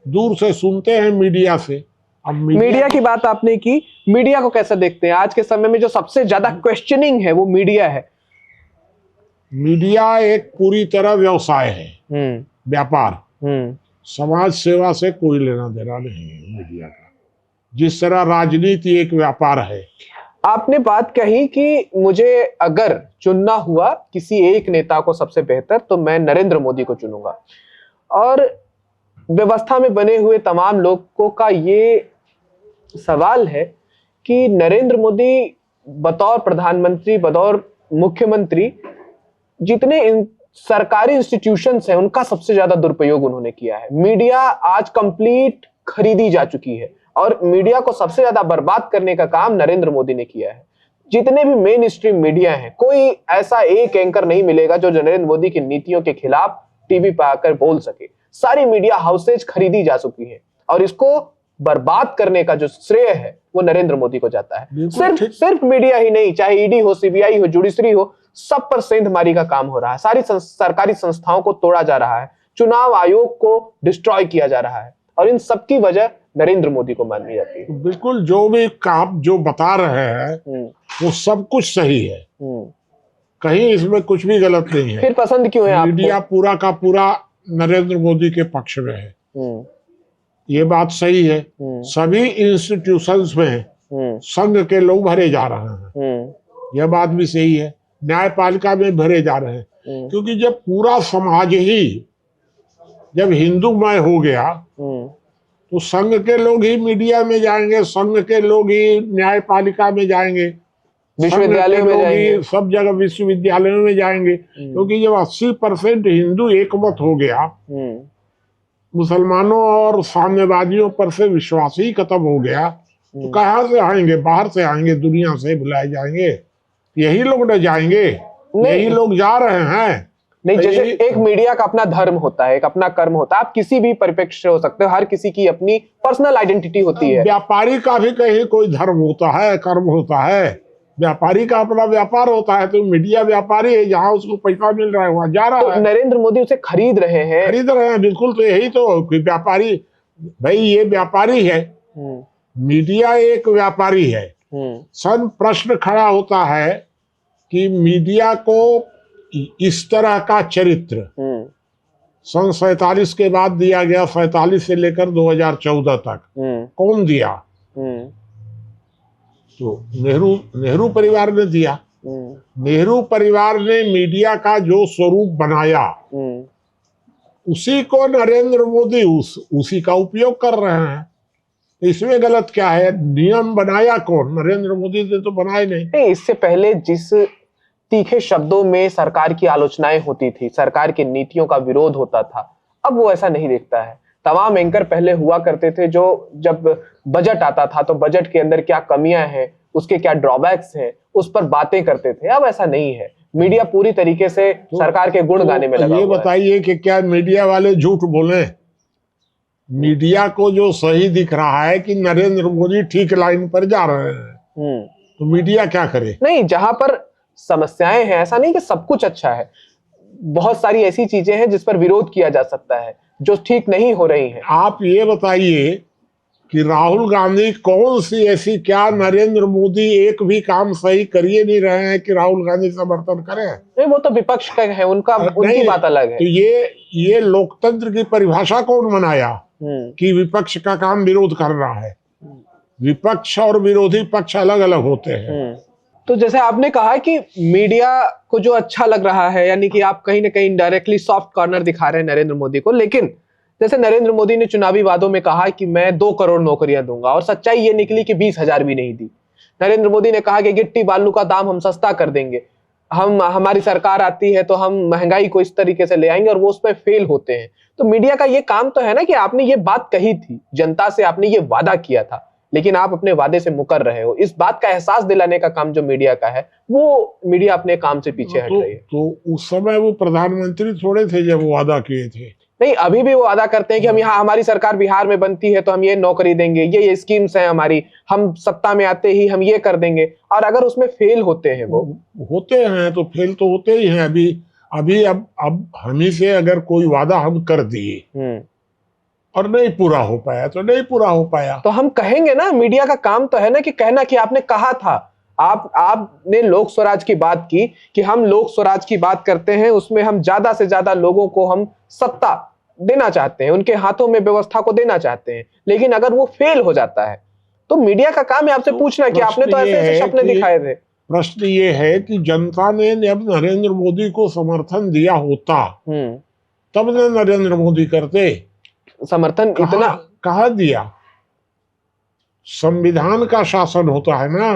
दूर से सुनते हैं मीडिया से। अब मीडिया की बात आपने की, मीडिया को कैसे देखते हैं? आज के समय में जो सबसे ज्यादा क्वेश्चनिंग है वो मीडिया है। मीडिया एक पूरी तरह व्यवसाय है, व्यापार। समाज सेवा से कोई लेना देना नहीं है मीडिया का, जिस तरह राजनीति एक व्यापार है। आपने बात कही कि मुझे अगर चुनना हुआ किसी एक नेता को सबसे बेहतर, तो मैं नरेंद्र मोदी को चुनूंगा। और व्यवस्था में बने हुए तमाम लोगों का ये सवाल है कि नरेंद्र मोदी बतौर प्रधानमंत्री, बतौर मुख्यमंत्री, जितने सरकारी इंस्टीट्यूशंस हैं उनका सबसे ज्यादा दुरुपयोग उन्होंने किया है। मीडिया आज कंप्लीट खरीदी जा चुकी है और मीडिया को सबसे ज्यादा बर्बाद करने का काम नरेंद्र मोदी ने किया है। जितने भी मेन स्ट्रीम मीडिया हैं, कोई ऐसा एक एंकर नहीं मिलेगा जो नरेंद्र मोदी की नीतियों के खिलाफ टीवी पर आकर बोल सके। सारी मीडिया हाउसेज खरीदी जा चुकी है और इसको बर्बाद करने का जो श्रेय है वो नरेंद्र मोदी को जाता है। सिर्फ मीडिया ही नहीं, चाहे ईडी हो, सीबीआई हो, जुडिशरी हो, सब पर सेंधमारी का काम हो रहा है। सारी सरकारी संस्थाओं को तोड़ा जा रहा है, चुनाव आयोग को डिस्ट्रॉय किया जा रहा है, और इन सब की वजह नरेंद्र मोदी को माननी जाती है। बिल्कुल, जो भी काम जो बता रहे हैं वो सब कुछ सही है, कहीं इसमें कुछ भी गलत नहीं है। फिर पसंद क्यों है आपको? मीडिया पूरा का पूरा नरेंद्र मोदी के पक्ष में है, ये बात सही है। सभी इंस्टीट्यूशंस में संघ के लोग भरे जा रहे हैं, यह बात भी सही है। न्यायपालिका में भरे जा रहे हैं, क्योंकि जब पूरा समाज ही जब हिंदूमय हो गया तो संघ के लोग ही मीडिया में जाएंगे, संघ के लोग ही न्यायपालिका में जाएंगे, विश्वविद्यालय में जाएंगे, सब जगह विश्वविद्यालयों में जाएंगे। क्योंकि जब 80% हिंदू एकमत हो गया, मुसलमानों और साम्यवादियों पर से विश्वास ही खत्म हो गया, तो कहाँ से आएंगे? बाहर से आएंगे, दुनिया से बुलाए जाएंगे, यही लोग न जाएंगे? यही लोग जा रहे हैं। नहीं, जैसे एक मीडिया का अपना धर्म होता है, एक अपना कर्म होता है, आप किसी भी परिप्रेक्ष्य से हो सकते हो, हर किसी की अपनी पर्सनल आइडेंटिटी होती है। व्यापारी का भी कहीं कोई धर्म होता है, कर्म होता है, व्यापारी का अपना व्यापार होता है। तो मीडिया व्यापारी है, जहाँ उसको पैसा मिल रहा है वहां जा रहा है। नरेंद्र मोदी उसे खरीद रहे हैं, बिल्कुल। तो यही तो व्यापारी, भाई ये व्यापारी है, मीडिया एक व्यापारी है। सन प्रश्न खड़ा होता है कि मीडिया को इस तरह का चरित्र सन 47 के बाद दिया गया, 47 से लेकर 2014 तक कौन दिया? तो नेहरू परिवार ने दिया। नेहरू परिवार ने मीडिया का जो स्वरूप बनाया, उसी को नरेंद्र मोदी उसी का उपयोग कर रहे हैं। इसमें गलत क्या है? नियम बनाया कौन? नरेंद्र मोदी ने तो बनाए नहीं। नहीं, इससे पहले जिस तीखे शब्दों में सरकार की आलोचनाएं होती थी, सरकार की नीतियों का विरोध होता था, अब वो ऐसा नहीं दिखता है। तमाम एंकर पहले हुआ करते थे जो जब बजट आता था तो बजट के अंदर क्या कमियां हैं, उसके क्या ड्रॉबैक्स हैं, उस पर बातें करते थे। अब ऐसा नहीं है, मीडिया पूरी तरीके से सरकार के गुण गाने में लगा ये हुआ है। बताइए कि क्या मीडिया वाले झूठ बोले? मीडिया को जो सही दिख रहा है कि नरेंद्र मोदी ठीक लाइन पर जा रहे हैं, तो मीडिया क्या करे? नहीं, जहां पर समस्याएं हैं, ऐसा नहीं कि सब कुछ अच्छा है, बहुत सारी ऐसी चीजें हैं जिस पर विरोध किया जा सकता है, जो ठीक नहीं हो रही हैं। आप ये बताइए कि राहुल गांधी कौन सी ऐसी, क्या नरेंद्र मोदी एक भी काम सही करिए नहीं रहे हैं कि राहुल गांधी समर्थन करें? नहीं, वो तो विपक्ष का है, उनकी नहीं, बात अलग है। तो ये लोकतंत्र की परिभाषा कौन बनाया कि विपक्ष का काम विरोध कर रहा है? विपक्ष और विरोधी पक्ष अलग अलग होते हैं। तो जैसे आपने कहा कि मीडिया को जो अच्छा लग रहा है, यानी कि आप कहीं ना कहीं इनडायरेक्टली सॉफ्ट कॉर्नर दिखा रहे हैं नरेंद्र मोदी को, लेकिन जैसे नरेंद्र मोदी ने चुनावी वादों में कहा कि मैं 2 करोड़ नौकरियां दूंगा, और सच्चाई ये निकली कि 20,000 भी नहीं दी। नरेंद्र मोदी ने कहा कि गिट्टी बालू का दाम हम सस्ता कर देंगे, हमारी सरकार आती है तो हम महंगाई को इस तरीके से ले आएंगे, और वो उस पर फेल होते हैं। तो मीडिया का ये काम तो है ना कि आपने ये बात कही थी, जनता से आपने ये वादा किया था, लेकिन आप अपने वादे से मुकर रहे हो। इस बात का एहसास दिलाने का काम जो मीडिया का है, वो मीडिया अपने काम से पीछे हट रही है। तो उस समय वो प्रधानमंत्री थोड़े थे जब वो वादा किए थे? नहीं, अभी भी वो वादा करते हैं कि हम यहाँ, हमारी सरकार बिहार में बनती है तो हम ये नौकरी देंगे, ये स्कीम्स हैं हमारी, हम सत्ता में आते ही हम ये कर देंगे। और अगर उसमें फेल होते हैं, वो होते हैं तो फेल तो होते ही हैं। अब हम ही से अगर कोई वादा हम कर दिए और नहीं पूरा हो पाया तो नहीं पूरा हो पाया, तो हम कहेंगे ना। मीडिया का काम तो है ना कि कहना कि आपने कहा था। आपने लोक स्वराज की बात की कि हम लोक स्वराज की बात करते हैं, उसमें हम ज्यादा से ज्यादा लोगों को हम सत्ता देना चाहते हैं, उनके हाथों में व्यवस्था को देना चाहते हैं। लेकिन अगर वो फेल हो जाता है तो मीडिया का काम है आपसे पूछना कि आपने तो ऐसे ऐसे सपने दिखाए थे। प्रश्न ये है कि जनता ने जब नरेंद्र मोदी को समर्थन दिया होता तब न नरेंद्र मोदी करते। समर्थन इतना कहा दिया? संविधान का शासन होता है ना,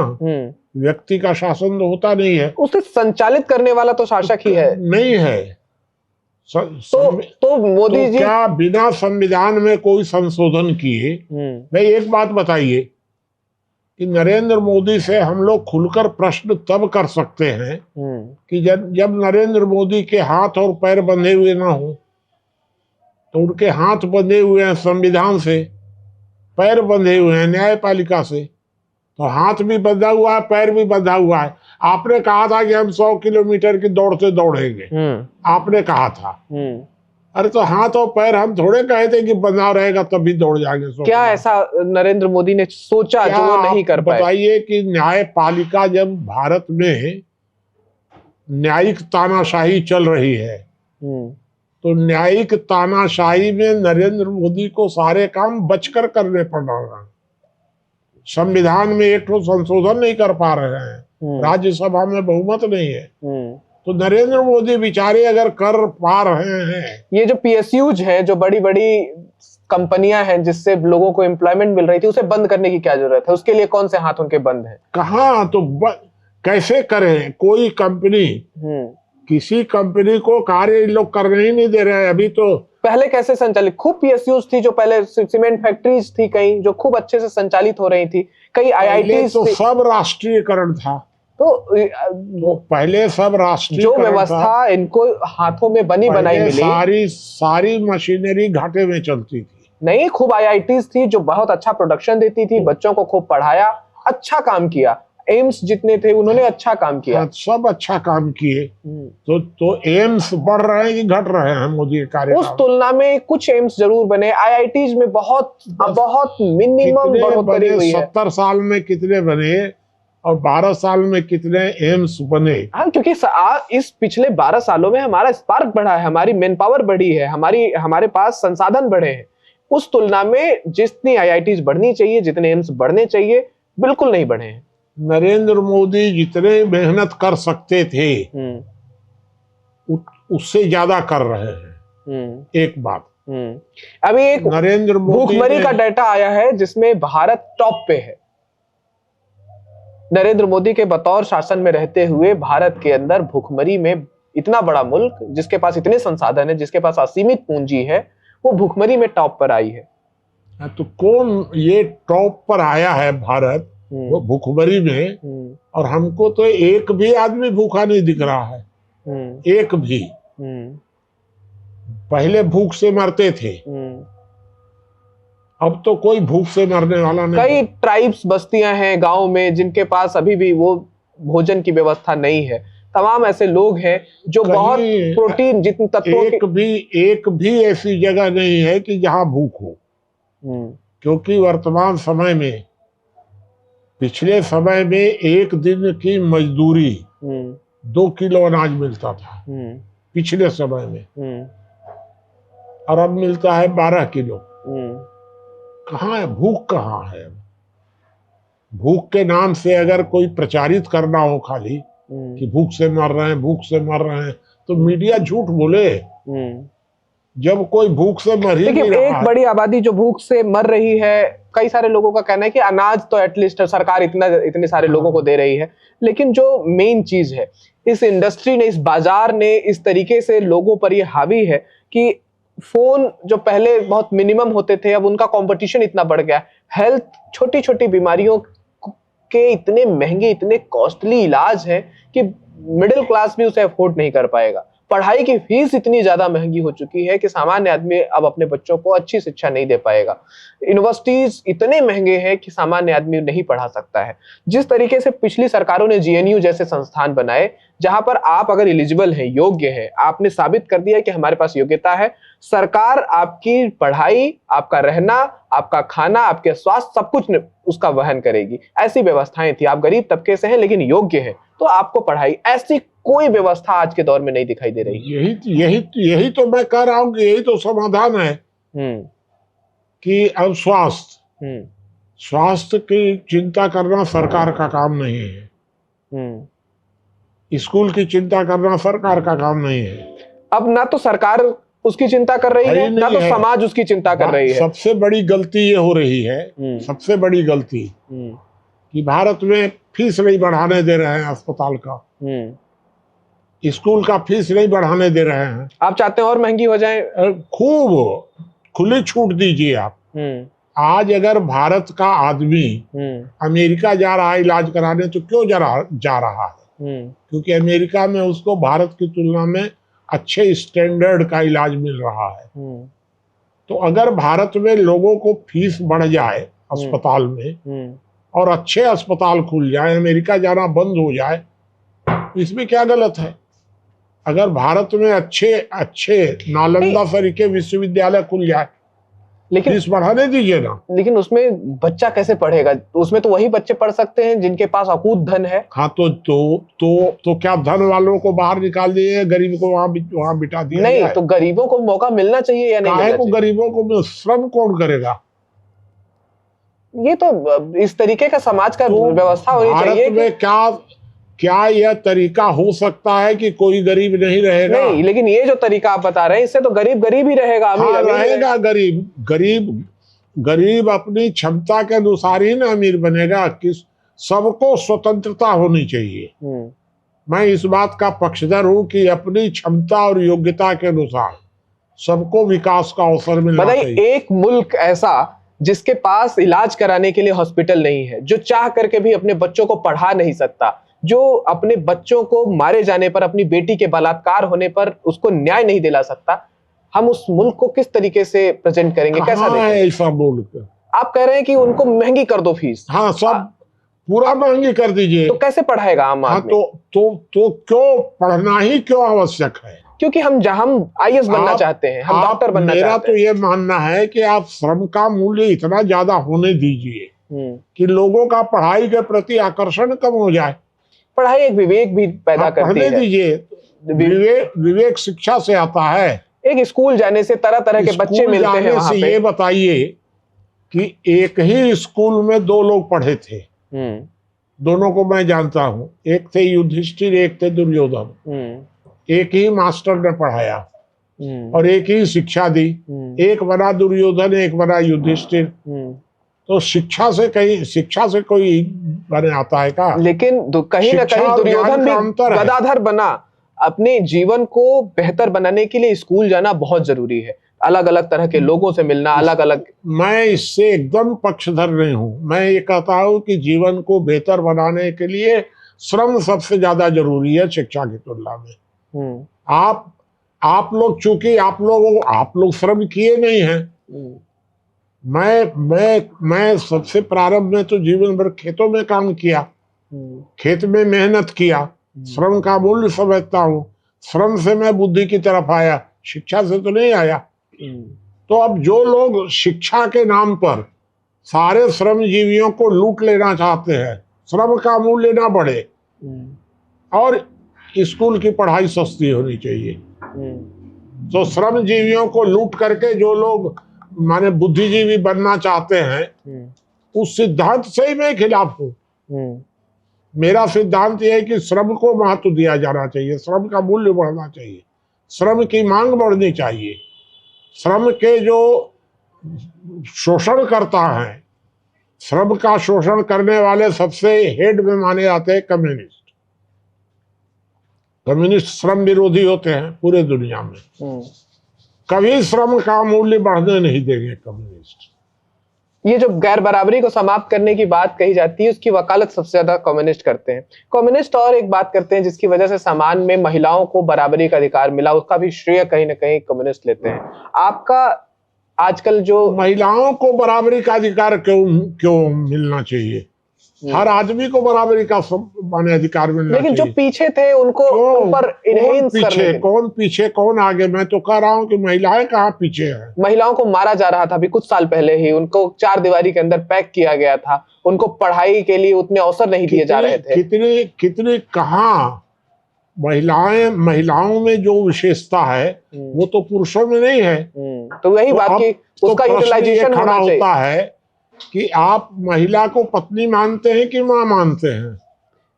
व्यक्ति का शासन तो होता नहीं है। उसे संचालित करने वाला तो शासक ही है, नहीं है। तो मोदी जी क्या बिना संविधान में कोई संशोधन किए? भाई एक बात बताइए कि नरेंद्र मोदी से हम लोग खुलकर प्रश्न तब कर सकते हैं कि जब नरेंद्र मोदी के हाथ और पैर बंधे हुए ना हो। तो उनके हाथ बंधे हुए हैं संविधान से, पैर बंधे हुए हैं न्यायपालिका से। तो हाथ भी बंधा हुआ है, पैर भी बंधा हुआ है। आपने कहा था कि हम 100 किलोमीटर की दौड़ से दौड़ेंगे, आपने कहा था। अरे तो हाथ और पैर हम थोड़े कहे थे कि बंधा रहेगा तभी दौड़ जाएंगे। क्या ऐसा नरेंद्र मोदी ने सोचा जो वो नहीं कर पाए? बताइए कि न्यायपालिका, जब भारत में न्यायिक तानाशाही चल रही है तो न्यायिक तानाशाही में नरेंद्र मोदी को सारे काम बचकर करने पड़ रहे हैं। संविधान में एक तो संशोधन नहीं कर पा रहे हैं, राज्यसभा में बहुमत नहीं है। तो नरेंद्र मोदी बेचारे अगर कर पा रहे हैं, ये जो PSUज हैं, जो बड़ी बड़ी कंपनियां हैं जिससे लोगों को एम्प्लॉयमेंट मिल रही थी, उसे बंद करने की क्या जरूरत है? उसके लिए कौन से हाथ उनके बंद हैं? कहाँ तो कैसे करें? कोई कंपनी, किसी कंपनी को कार्य लोग करने ही नहीं दे रहे हैं अभी। तो पहले कैसे संचालित? खूब PSUज थी जो पहले, सीमेंट फैक्ट्रीज थी कई जो खूब अच्छे से संचालित हो रही थी, कई IITs तो सब राष्ट्रीयकरण था। तो पहले सब राष्ट्रीय जो व्यवस्था इनको हाथों में बनी बनाई मिली, सारी मशीनरी घाटे में चलती थी। नहीं, खूब IITs थी जो बहुत अच्छा प्रोडक्शन देती थी, बच्चों को खूब पढ़ाया, अच्छा काम किया। एम्स जितने थे उन्होंने अच्छा काम किया। सब अच्छा काम किए। तो एम्स बढ़ रहे हैं कि घट रहे हैं मोदी के कार्यकाल? उस तुलना में कुछ एम्स जरूर बने। IITs में बहुत मिनिमम बढ़ोतरी हुई है। 70 साल में कितने बने और 12 साल में कितने एम्स बने? हाँ, क्योंकि इस पिछले 12 सालों में हमारा स्पार्क बढ़ा है, हमारी मैन पावर बढ़ी है, हमारे पास संसाधन बढ़े हैं। उस तुलना में जितनी IITs बढ़नी चाहिए, जितने एम्स बढ़ने चाहिए, बिल्कुल नहीं बढ़े हैं। नरेंद्र मोदी जितने मेहनत कर सकते थे उससे ज्यादा कर रहे हैं। एक बात, अभी एक नरेंद्र मोदी भूखमरी का डाटा आया है जिसमें भारत टॉप पे है। नरेंद्र मोदी के बतौर शासन में रहते हुए भारत के अंदर भूखमरी में, इतना बड़ा मुल्क जिसके पास इतने संसाधन है, जिसके पास असीमित पूंजी है, वो भूखमरी में टॉप पर आई है। तो कौन ये टॉप पर आया है भारत वो भूखमरी में, और हमको तो एक भी आदमी भूखा नहीं दिख रहा है, एक भी। पहले भूख से मरते थे, अब तो कोई भूख से मरने वाला नहीं। कई ट्राइब्स, बस्तियां हैं गांव में जिनके पास अभी भी वो भोजन की व्यवस्था नहीं है। तमाम ऐसे लोग हैं जो बहुत प्रोटीन, जितने तत्वों एक भी ऐसी जगह नहीं है कि जहां भूख हो। क्योंकि वर्तमान समय में, पिछले समय में एक दिन की मजदूरी 2 किलो अनाज मिलता था पिछले समय में, और अब मिलता है 12 किलो। कहाँ है भूख, कहाँ है? भूख के नाम से अगर कोई प्रचारित करना हो खाली कि भूख से मर रहे हैं, भूख से मर रहे हैं, तो मीडिया झूठ बोले। जब कोई भूख से मर ही नहीं रहा है। एक बड़ी आबादी जो भूख से मर रही है, कई सारे लोगों का कहना है कि अनाज तो एटलीस्ट सरकार इतने सारे लोगों को दे रही है, लेकिन जो मेन चीज है, इस इंडस्ट्री ने, इस बाजार ने इस तरीके से लोगों पर ये हावी है कि फोन जो पहले बहुत मिनिमम होते थे, अब उनका कंपटीशन इतना बढ़ गया। हेल्थ, छोटी छोटी बीमारियों के इतने महंगे, इतने कॉस्टली इलाज है कि मिडिल क्लास भी उसे अफोर्ड नहीं कर पाएगा। पढ़ाई की फीस इतनी ज्यादा महंगी हो चुकी है कि सामान्य आदमी अब अपने बच्चों को अच्छी शिक्षा नहीं दे पाएगा। यूनिवर्सिटीज इतने महंगे हैं कि सामान्य आदमी नहीं पढ़ा सकता है। जिस तरीके से पिछली सरकारों ने जीएनयू जैसे संस्थान बनाए, जहां पर आप अगर एलिजिबल हैं, योग्य है, आपने साबित कर दिया कि हमारे पास योग्यता है, सरकार आपकी पढ़ाई, आपका रहना, आपका खाना, आपके स्वास्थ्य, सब कुछ उसका वहन करेगी। ऐसी व्यवस्थाएं थी। आप गरीब तबके से हैं लेकिन योग्य हैं तो आपको पढ़ाई, ऐसी कोई व्यवस्था आज के दौर में नहीं दिखाई दे रही। यही तो मैं कह रहा हूं कि यही तो समाधान है कि अब स्वास्थ्य की चिंता करना सरकार का काम नहीं है। स्कूल की चिंता करना सरकार का काम नहीं है। अब ना तो सरकार उसकी चिंता कर रही है, ना तो समाज उसकी चिंता कर रही है। सबसे बड़ी गलती ये हो रही है, सबसे बड़ी गलती कि भारत में फीस नहीं बढ़ाने दे रहे हैं अस्पताल का, स्कूल का फीस नहीं बढ़ाने दे रहे हैं। आप चाहते हैं और महंगी हो जाए? खूब खुली छूट दीजिए आप। आज अगर भारत का आदमी अमेरिका जा रहा है इलाज कराने, तो क्यों जा रहा है? क्योंकि अमेरिका में उसको भारत की तुलना में अच्छे स्टैंडर्ड का इलाज मिल रहा है। तो अगर भारत में लोगों को फीस बढ़ जाए अस्पताल में और अच्छे अस्पताल खुल जाए, अमेरिका जाना बंद हो जाए, इसमें क्या गलत है? अगर भारत में अच्छे नालंदा सरीके विश्वविद्यालय खुल जाए, लेकिन फीस बढ़ाने दीजिए ना। लेकिन उसमें बच्चा कैसे पढ़ेगा? उसमें तो वही बच्चे पढ़ सकते हैं जिनके पास अकूत धन है। हाँ, तो क्या धन वालों को बाहर निकाल दिए, गरीब को वहां बिठा दिया? नहीं, तो गरीबों को मौका मिलना चाहिए या नहीं मिलना चाहिए? गरीबों को श्रम कौन करेगा? ये तो इस तरीके का समाज का व्यवस्था होनी चाहिए। भारत में क्या यह तरीका हो सकता है कि कोई गरीब नहीं रहेगा? नहीं, लेकिन ये जो तरीका आप बता रहे हैं, इससे तो गरीब ही रहेगा, अमीर रहेगा। गरीब अपनी क्षमता के अनुसार ही ना अमीर बनेगा। कि सबको स्वतंत्रता होनी चाहिए। मैं इस बात का पक्षधर हूं कि अपनी क्षमता और योग्यता के अनुसार सबको विकास का अवसर मिलना चाहिए। बताइए, एक मुल्क ऐसा जिसके पास इलाज कराने के लिए हॉस्पिटल नहीं है, जो चाह करके भी अपने बच्चों को पढ़ा नहीं सकता, जो अपने बच्चों को मारे जाने पर, अपनी बेटी के बलात्कार होने पर उसको न्याय नहीं दिला सकता, हम उस मुल्क को किस तरीके से प्रेजेंट करेंगे? कैसा है ऐसा मुल्क? आप कह रहे हैं कि उनको महंगी कर दो फीस। हाँ, सब पूरा महंगी कर दीजिए। तो कैसे पढ़ाएगा आम आदमी? तो क्यों पढ़ना ही क्यों आवश्यक है? क्योंकि हम आईएएस बनना चाहते हैं, हम डॉक्टर बनना चाहते हैं। मेरा तो ये मानना है कि आप श्रम का मूल्य इतना ज्यादा होने दीजिए कि लोगों का पढ़ाई के प्रति आकर्षण कम हो जाए। पढ़ाई एक विवेक भी पैदा करती है। दीजिए। विवेक शिक्षा से आता है। एक स्कूल जाने से तरह तरह के बच्चे मिलते हैं वहां पे। ये बताइए कि एक ही स्कूल में 2 लोग पढ़े थे, दोनों को मैं जानता हूं। एक थे युधिष्ठिर, एक थे दुर्योधन। एक ही मास्टर ने पढ़ाया, और एक ही शिक्षा दी। एक बना दुर्योधन, एक बना युधिष्ठिर। तो शिक्षा से कोई बने आता है का? लेकिन कहीं ना शिक्षा कहीं और दुर्योधन ज्ञान भी का अंतर है। गदाधर बना। अपने जीवन को बेहतर बनाने के लिए स्कूल जाना बहुत जरूरी है, अलग अलग तरह के लोगों से मिलना, अलग अलग। मैं इससे एकदम पक्षधर नहीं हूं। मैं ये कहता हूं कि जीवन को बेहतर बनाने के लिए श्रम सबसे ज्यादा जरूरी है शिक्षा की तुलना में। आप लोग, चूंकि आप लोग श्रम किए नहीं हैं। मैं सबसे प्रारंभ में तो जीवन भर खेतों में काम किया, खेत में मेहनत किया, श्रम का मूल्य समझता हूँ। श्रम से मैं बुद्धि की तरफ आया, शिक्षा से तो नहीं आया। तो अब जो लोग शिक्षा के नाम पर सारे श्रमजीवियों को लूट लेना चाहते हैं, श्रम का मूल्य ना बढ़े और स्कूल की पढ़ाई सस्ती होनी चाहिए, तो श्रमजीवियों को लूट करके जो लोग माने बुद्धिजीवी बनना चाहते हैं, उस सिद्धांत से ही मैं खिलाफ हूँ। मेरा सिद्धांत यह है कि श्रम को महत्व दिया जाना चाहिए, श्रम का मूल्य बढ़ना चाहिए, श्रम की मांग बढ़नी चाहिए। श्रम के जो शोषण करता है, श्रम का शोषण करने वाले सबसे हेड में माने जाते हैं कम्युनिस्ट। कम्युनिस्ट श्रम विरोधी होते हैं पूरे दुनिया में। कभी श्रम का मूल्य बढ़ने नहीं देंगे कम्युनिस्ट। ये जो गैर बराबरी को समाप्त करने की बात कही जाती है, उसकी वकालत सबसे ज्यादा कम्युनिस्ट करते हैं। कम्युनिस्ट और एक बात करते हैं जिसकी वजह से समाज में महिलाओं को बराबरी का अधिकार मिला, उसका भी श्रेय कहीं ना कहीं कम्युनिस्ट लेते हैं। आपका आजकल जो महिलाओं को बराबरी का अधिकार क्यों मिलना चाहिए? हर आदमी को बराबरी का माने अधिकार मिलना चाहिए। लेकिन जो पीछे थे उनको ऊपर इनहेंस करने के। कौन पीछे कौन आगे? मैं तो कह रहा हूँ कि महिलाएं कहाँ पीछे हैं। महिलाओं को मारा जा रहा था अभी कुछ साल पहले ही, उनको 4 दीवारी के अंदर पैक किया गया था, उनको पढ़ाई के लिए उतने अवसर नहीं दिए जा रहे थे। कितने कहाँ महिलाओं में जो विशेषता है वो तो पुरुषों में नहीं है। तो वही बात की उसका यूटिलाइजेशन होना होता है कि आप महिला को पत्नी मानते हैं कि माँ मानते हैं?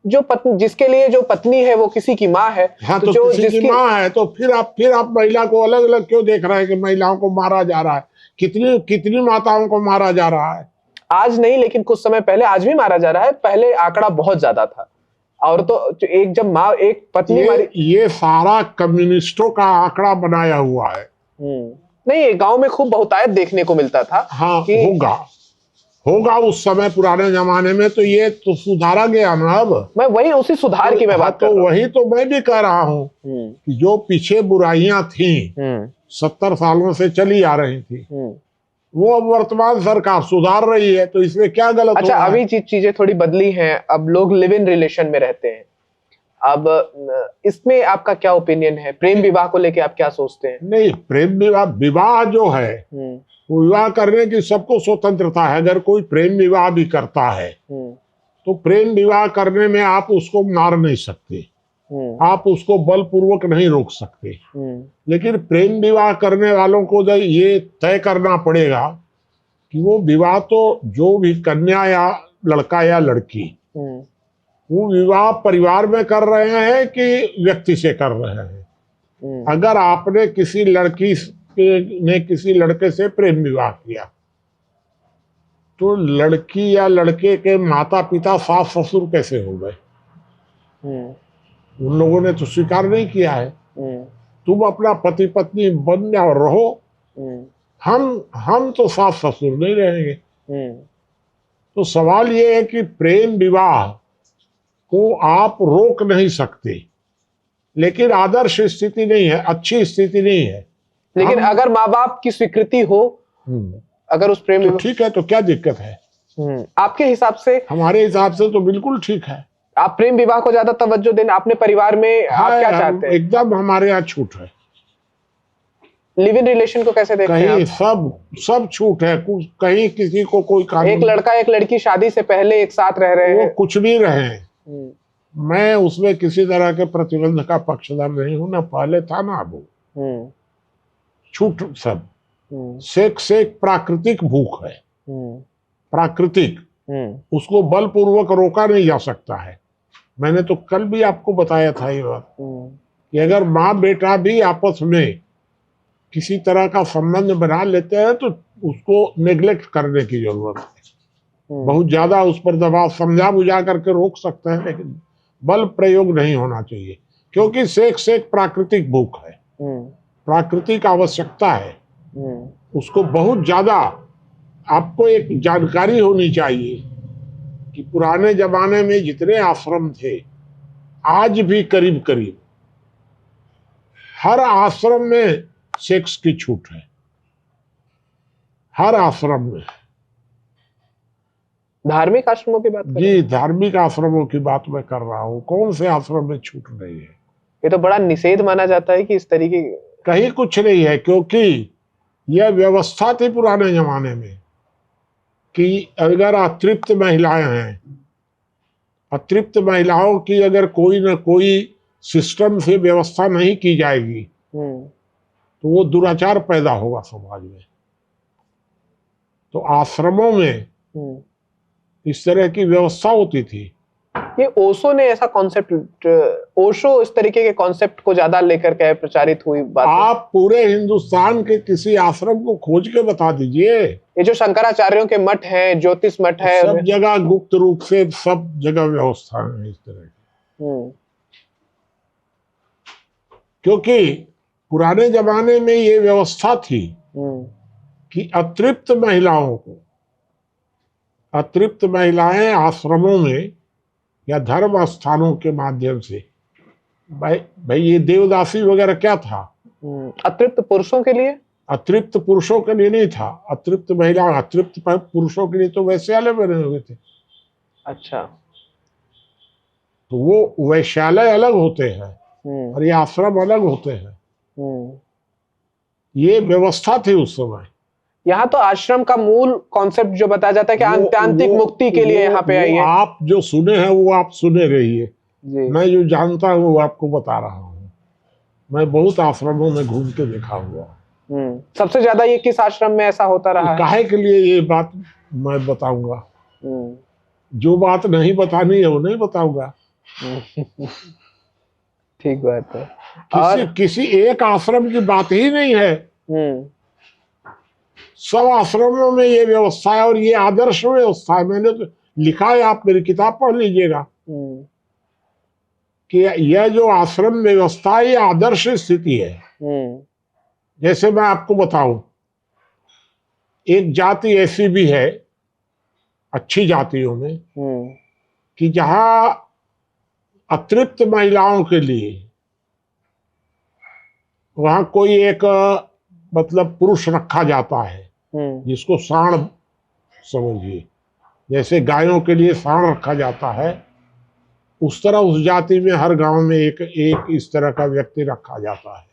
जो पत्नी, जिसके लिए जो पत्नी है वो किसी की माँ है। हाँ, तो जो किसी की माँ है, तो फिर आप महिला को अलग अलग क्यों देख रहे हैं कि महिलाओं को मारा जा रहा है? कितनी माताओं को मारा जा रहा है? आज नहीं, लेकिन कुछ समय पहले, आज भी मारा जा रहा है। पहले आंकड़ा बहुत ज्यादा था। और तो एक जब माँ एक पत्नी मारी, ये सारा कम्युनिस्टों का आंकड़ा बनाया हुआ है। नहीं, गांव में खूब बहुतायत देखने को मिलता था। हाँ, होगा उस समय पुराने जमाने में, तो ये तो सुधारा गया ना। अब मैं वही उसी सुधार की मैं बात कर रहा हूं। वही तो मैं भी कह रहा हूँ कि जो पीछे बुराइयां थी 70 सालों से चली आ रही थी, वो अब वर्तमान सरकार सुधार रही है, तो इसमें क्या गलत? अच्छा, अभी चीजें थोड़ी बदली हैं, अब लोग लिव इन रिलेशन में रहते हैं। अब इसमें आपका क्या ओपिनियन है? प्रेम विवाह को लेके आप क्या सोचते हैं? नहीं, प्रेम विवाह जो है, विवाह करने की सबको स्वतंत्रता है। अगर कोई प्रेम विवाह भी करता है तो प्रेम विवाह करने में आप उसको मार नहीं सकते, आप उसको बलपूर्वक नहीं रोक सकते। लेकिन प्रेम विवाह करने वालों को ये तय करना पड़ेगा कि वो विवाह तो जो भी कन्या या लड़का या लड़की, वो विवाह परिवार में कर रहे हैं कि व्यक्ति से कर रहे हैं। अगर आपने किसी लड़की ने किसी लड़के से प्रेम विवाह किया, तो लड़की या लड़के के माता पिता सास ससुर कैसे हो गए? उन लोगों ने तो स्वीकार नहीं किया है। तुम अपना पति पत्नी बन जाओ, रहो, हम तो सास ससुर नहीं रहेंगे। तो सवाल ये है कि प्रेम विवाह को आप रोक नहीं सकते, लेकिन आदर्श स्थिति नहीं है, अच्छी स्थिति नहीं है। लेकिन अगर माँ बाप की स्वीकृति हो, अगर उस प्रेम तो ठीक है, तो क्या दिक्कत है? आपके हिसाब से? हमारे हिसाब से तो बिल्कुल ठीक है। आप प्रेम विवाह को ज्यादा तवज्जो देना अपने परिवार में? आप क्या चाहते हैं? एकदम हमारे यहाँ छूट है। लिव इन रिलेशन को कैसे देखते हैं आप? सब छूट है। कहीं किसी को कोई कानून, एक लड़का एक लड़की शादी से पहले एक साथ रह रहे हैं, वो कुछ भी रहे, मैं उसमें किसी तरह के प्रतिबंध का पक्षधर नहीं हूं, ना पहले था ना अब। छूट सब। सेक्स एक प्राकृतिक भूख है, प्राकृतिक, उसको बलपूर्वक रोका नहीं जा सकता है। मैंने तो कल भी आपको बताया था ये बात कि अगर माँ बेटा भी आपस में किसी तरह का संबंध बना लेते हैं तो उसको नेग्लेक्ट करने की जरूरत है। बहुत ज्यादा उस पर दबाव समझा बुझा करके रोक सकते हैं, लेकिन बल प्रयोग नहीं होना चाहिए, क्योंकि सेक्स एक प्राकृतिक भूख है, प्राकृतिक आवश्यकता है। उसको बहुत ज्यादा आपको एक जानकारी होनी चाहिए कि पुराने जमाने में जितने आश्रम थे, आज भी करीब करीब हर आश्रम में सेक्स की छूट है, हर आश्रम में। धार्मिक आश्रमों की बात कर रहे हैं? जी, धार्मिक आश्रमों की बात मैं कर रहा हूँ। कौन से आश्रम में छूट नहीं है? ये तो बड़ा निषेध माना जाता है कि इस तरीके कहीं कुछ नहीं है, क्योंकि यह व्यवस्था थी पुराने जमाने में कि अगर अतृप्त महिलाएं हैं, अतृप्त महिलाओं की अगर कोई ना कोई सिस्टम से व्यवस्था नहीं की जाएगी तो वो दुराचार पैदा होगा समाज में। तो आश्रमों में इस तरह की व्यवस्था होती थी। ये ओशो ने ऐसा कॉन्सेप्ट, ओशो इस तरीके के कॉन्सेप्ट को ज्यादा लेकर के प्रचारित हुई बात। आप पूरे हिंदुस्तान के किसी आश्रम को खोज के बता दीजिए। ये जो शंकराचार्यों के मठ हैं, ज्योतिष मठ है, सब जगह गुप्त रूप से सब जगह व्यवस्था है इस तरह की। क्योंकि पुराने जमाने में ये व्यवस्था थी कि अतृप्त महिलाओं को, अतृप्त महिलाएं आश्रमों में या धर्म स्थानों के माध्यम से, भाई ये देवदासी वगैरह क्या था? अतृप्त पुरुषों के लिए, अतृप्त पुरुषों के लिए नहीं था। अतृप्त महिला, अतृप्त पुरुषों के लिए तो वैश्यालय बने हुए थे। अच्छा, तो वो वैश्यालय अलग होते हैं और ये आश्रम अलग होते हैं। ये व्यवस्था थी उस समय। यहाँ तो आश्रम का मूल कॉन्सेप्ट जो बताया जाता है कि आत्यांतिक मुक्ति के लिए यहाँ पे आइए। आप जो सुने हैं वो आप सुने रहिए, मैं जो जानता हूँ वो आपको बता रहा हूँ। मैं बहुत आश्रमों में घूम के देखा हुआ। सबसे ज्यादा ये किस आश्रम में ऐसा होता रहा है? काहे के लिए ये बात मैं बताऊंगा? जो बात नहीं बतानी है वो नहीं बताऊंगा। ठीक बात है। किसी एक आश्रम की बात ही नहीं है, सब आश्रमों में ये व्यवस्था है और ये आदर्श व्यवस्था है। मैंने तो लिखा है, आप मेरी किताब पढ़ लीजिएगा कि यह जो आश्रम व्यवस्था है ये आदर्श स्थिति है। जैसे मैं आपको बताऊं, एक जाति ऐसी भी है अच्छी जातियों में कि जहां अतृप्त महिलाओं के लिए वहां कोई एक मतलब पुरुष रखा जाता है जिसको साण समझिए, जैसे गायों के लिए साण रखा जाता है, उस तरह उस जाति में हर गांव में एक इस तरह का व्यक्ति रखा जाता है।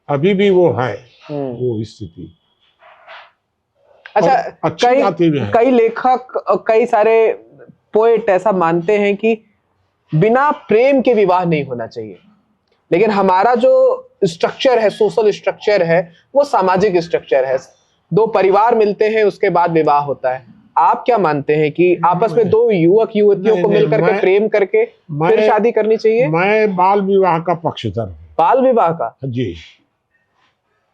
अभी भी वो है वो स्थिति। अच्छा, अच्छी कई लेखक, कई सारे पोएट ऐसा मानते हैं कि बिना प्रेम के विवाह नहीं होना चाहिए, लेकिन हमारा जो स्ट्रक्चर है, सोशल स्ट्रक्चर है, वो सामाजिक स्ट्रक्चर है। दो परिवार मिलते हैं, उसके बाद विवाह होता है। आप क्या मानते हैं कि आपस में दो युवक युवतियों को मिलकर के प्रेम करके फिर शादी करनी चाहिए? मैं बाल विवाह का पक्षधर हूं। बाल विवाह का? जी,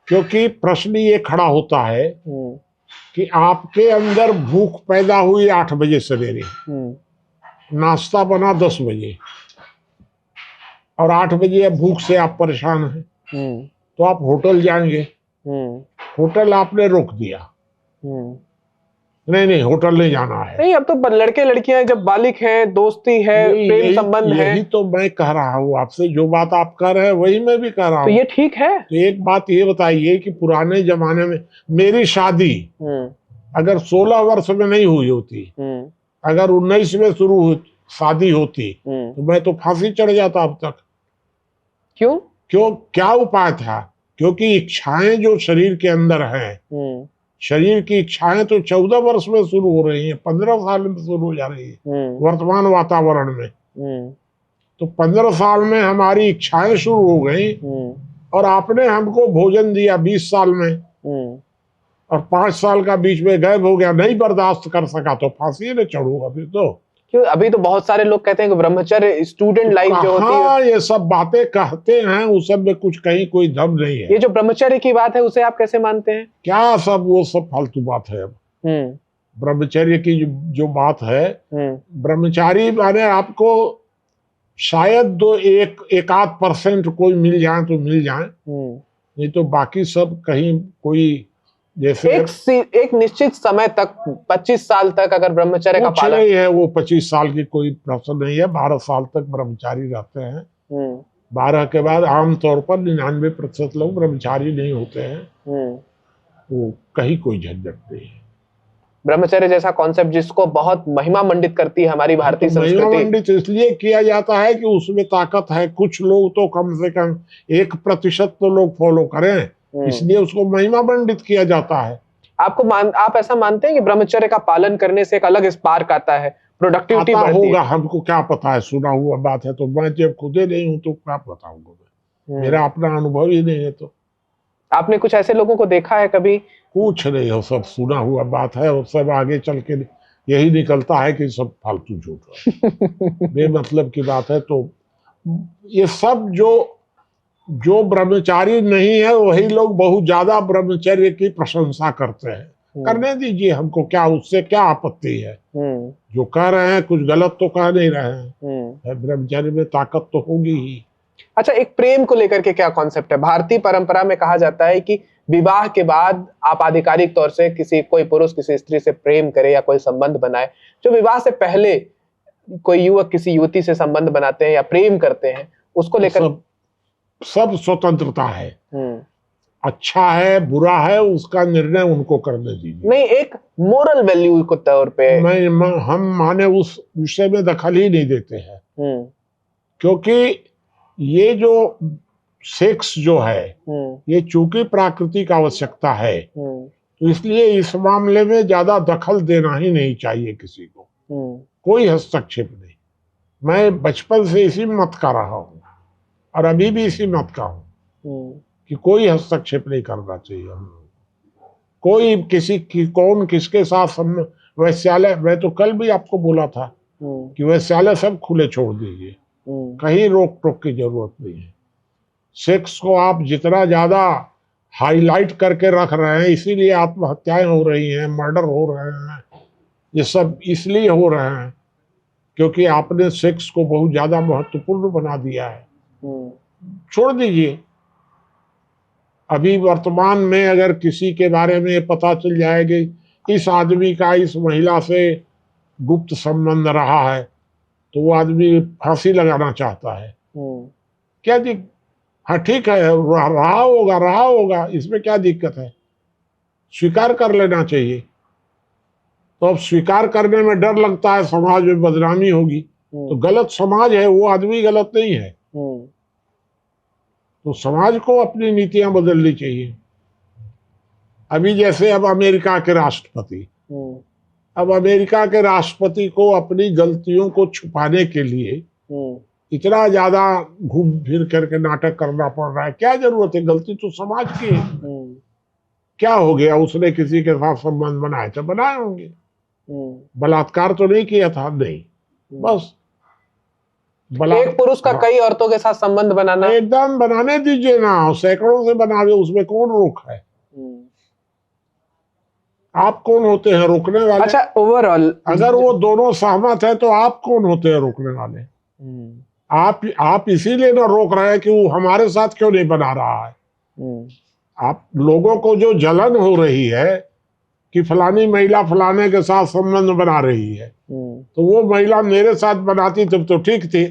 क्योंकि प्रश्न ये खड़ा होता है कि आपके अंदर भूख पैदा हुई 8 बजे सवेरे, नाश्ता बना 10 बजे और 8 बजे अब भूख से आप परेशान हैं, तो आप होटल जाएंगे। होटल आपने रोक दिया, नहीं होटल नहीं जाना है। नहीं, अब तो लड़के लड़कियां जब बालिक हैं, दोस्ती है, प्रेम संबंध है। यही तो मैं कह रहा हूँ आपसे, जो बात आप कह रहे हैं वही मैं भी कह रहा हूँ। तो ये ठीक है? तो एक बात ये बताइए कि पुराने जमाने में मेरी शादी अगर 16 वर्ष में नहीं हुई होती, अगर 19 में शुरू शादी होती तो मैं तो फांसी चढ़ जाता अब तक। क्यों? क्या उपाय था? क्योंकि इच्छाएं जो शरीर के अंदर हैं, शरीर की इच्छाएं तो 14 वर्ष में शुरू हो रही हैं, 15 साल में शुरू हो जा रही है वर्तमान वातावरण में। तो 15 साल में हमारी इच्छाएं शुरू हो गई और आपने हमको भोजन दिया 20 साल में और 5 साल का बीच में गायब हो गया, नहीं बर्दाश्त कर सका तो फांसी न चढ़ूंगा फिर तो। क्यों अभी तो बहुत सारे लोग कहते हैं कि ब्रह्मचर्य स्टूडेंट लाइफ जो होती है, हाँ, ये सब बातें कहते हैं, उस सब में कुछ कहीं कोई दम नहीं है। ये जो ब्रह्मचर्य की बात है उसे आप कैसे मानते हैं? क्या सब वो सब फालतू बात है। अब ब्रह्मचर्य की जो बात है, ब्रह्मचारी माने आपको शायद एक आध % कोई मिल जाए तो मिल जाए, नहीं तो बाकी सब कहीं कोई जैसे एक निश्चित समय तक 25 साल तक अगर ब्रह्मचर्य का पालन है, वो 25 साल की कोई प्रश्न नहीं है। 12 साल तक ब्रह्मचारी रहते हैं। 12 के बाद आमतौर पर 99% लोग ब्रह्मचारी नहीं होते हैं। वो कहीं कोई झंझट नहीं है। ब्रह्मचर्य जैसा कॉन्सेप्ट जिसको बहुत महिमा मंडित करती है हमारी भारतीय संस्कृति। महिमा मंडित इसलिए किया जाता है कि उसमें ताकत है। कुछ लोग तो कम से कम 1% तो लोग फॉलो करें, इसलिए उसको महिमा मंडित किया जाता है। आप ऐसा मानते हैं कि ब्रह्मचर्य का पालन करने से एक अलग स्पार्क आता है, प्रोडक्टिविटी बढ़ती होगा? हमको क्या पता है, सुना हुआ बात है। तो मैं जब खुदे नहीं हूं तो क्या बताऊंगा, मेरा अपना अनुभव ही नहीं है। तो आपने कुछ ऐसे लोगों को देखा है कभी? कुछ नहीं हो, सब सुना हुआ बात है, और सब आगे चल के यही निकलता है कि सब फालतू झूठ है, बेमतलब की बात है। तो ये सब जो ब्रह्मचारी नहीं है वही लोग बहुत ज्यादा ब्रह्मचर्य की प्रशंसा करते हैं। करने दीजिए, हमको क्या, उससे क्या आपत्ति है। जो कह रहे हैं कुछ गलत तो कह नहीं रहे हैं। ब्रह्मचर्य में ताकत तो होगी ही। अच्छा, एक प्रेम को लेकर के क्या कॉन्सेप्ट है? भारतीय परंपरा में कहा जाता है कि विवाह के बाद आप आधिकारिक तौर से कोई पुरुष किसी स्त्री से प्रेम करे या कोई संबंध बनाए। जो विवाह से पहले कोई युवक किसी युवती से संबंध बनाते हैं या प्रेम करते हैं, उसको लेकर सब स्वतंत्रता है। अच्छा है बुरा है उसका निर्णय उनको करने दीजिए। नहीं, एक मोरल वैल्यू को तौर पे हम माने उस विषय में दखल ही नहीं देते हैं। क्योंकि ये जो सेक्स जो है, ये चूंकि प्राकृतिक आवश्यकता है, तो इसलिए इस मामले में ज्यादा दखल देना ही नहीं चाहिए किसी को। कोई हस्तक्षेप नहीं। मैं बचपन से इसी मत का रहा हूँ और अभी भी इसी मत का हूँ कि कोई हस्तक्षेप नहीं करना चाहिए। कोई किसी की कौन किसके साथ वैश्यालय, मैं तो कल भी आपको बोला था कि वैश्यालय सब खुले छोड़ दीजिए, कहीं रोक टोक की जरूरत नहीं है। सेक्स को आप जितना ज्यादा हाईलाइट करके रख रहे हैं, इसीलिए आत्महत्याएं हो रही हैं, मर्डर हो रहे हैं। ये सब इसलिए हो रहे हैं क्योंकि आपने सेक्स को बहुत ज्यादा महत्वपूर्ण बना दिया है। छोड़ दीजिए। अभी वर्तमान में अगर किसी के बारे में पता चल जाएगी इस आदमी का इस महिला से गुप्त संबंध रहा है, तो वो आदमी फांसी लगाना चाहता है। क्या हाँ ठीक है, रहा होगा, इसमें क्या दिक्कत है? स्वीकार कर लेना चाहिए। तो अब स्वीकार करने में डर लगता है, समाज में बदनामी होगी। तो गलत समाज है, वो आदमी गलत नहीं है। तो समाज को अपनी नीतियां बदलनी चाहिए। अभी जैसे अब अमेरिका के राष्ट्रपति को अपनी गलतियों को छुपाने के लिए इतना ज्यादा घूम फिर करके नाटक करना पड़ रहा है। क्या जरूरत है? गलती तो समाज की है। क्या हो गया? उसने किसी के साथ संबंध बनाए थे, बनाए होंगे। बलात्कार तो नहीं किया था, नहीं, बस एक पुरुष का कई औरतों के साथ संबंध बनाना, एकदम बनाने दीजिए ना, सैकड़ों से बनावे, उसमें कौन रोक है? आप कौन होते हैं रोकने वाले? अच्छा, ओवरऑल अगर वो दोनों सहमत है तो आप कौन होते हैं रोकने वाले? आप इसीलिए ना रोक रहे हैं कि वो हमारे साथ क्यों नहीं बना रहा है। आप लोगों को जो जलन हो रही है कि फलानी महिला फलाने के साथ संबंध बना रही है, तो वो महिला मेरे साथ बनाती तब तो ठीक थी,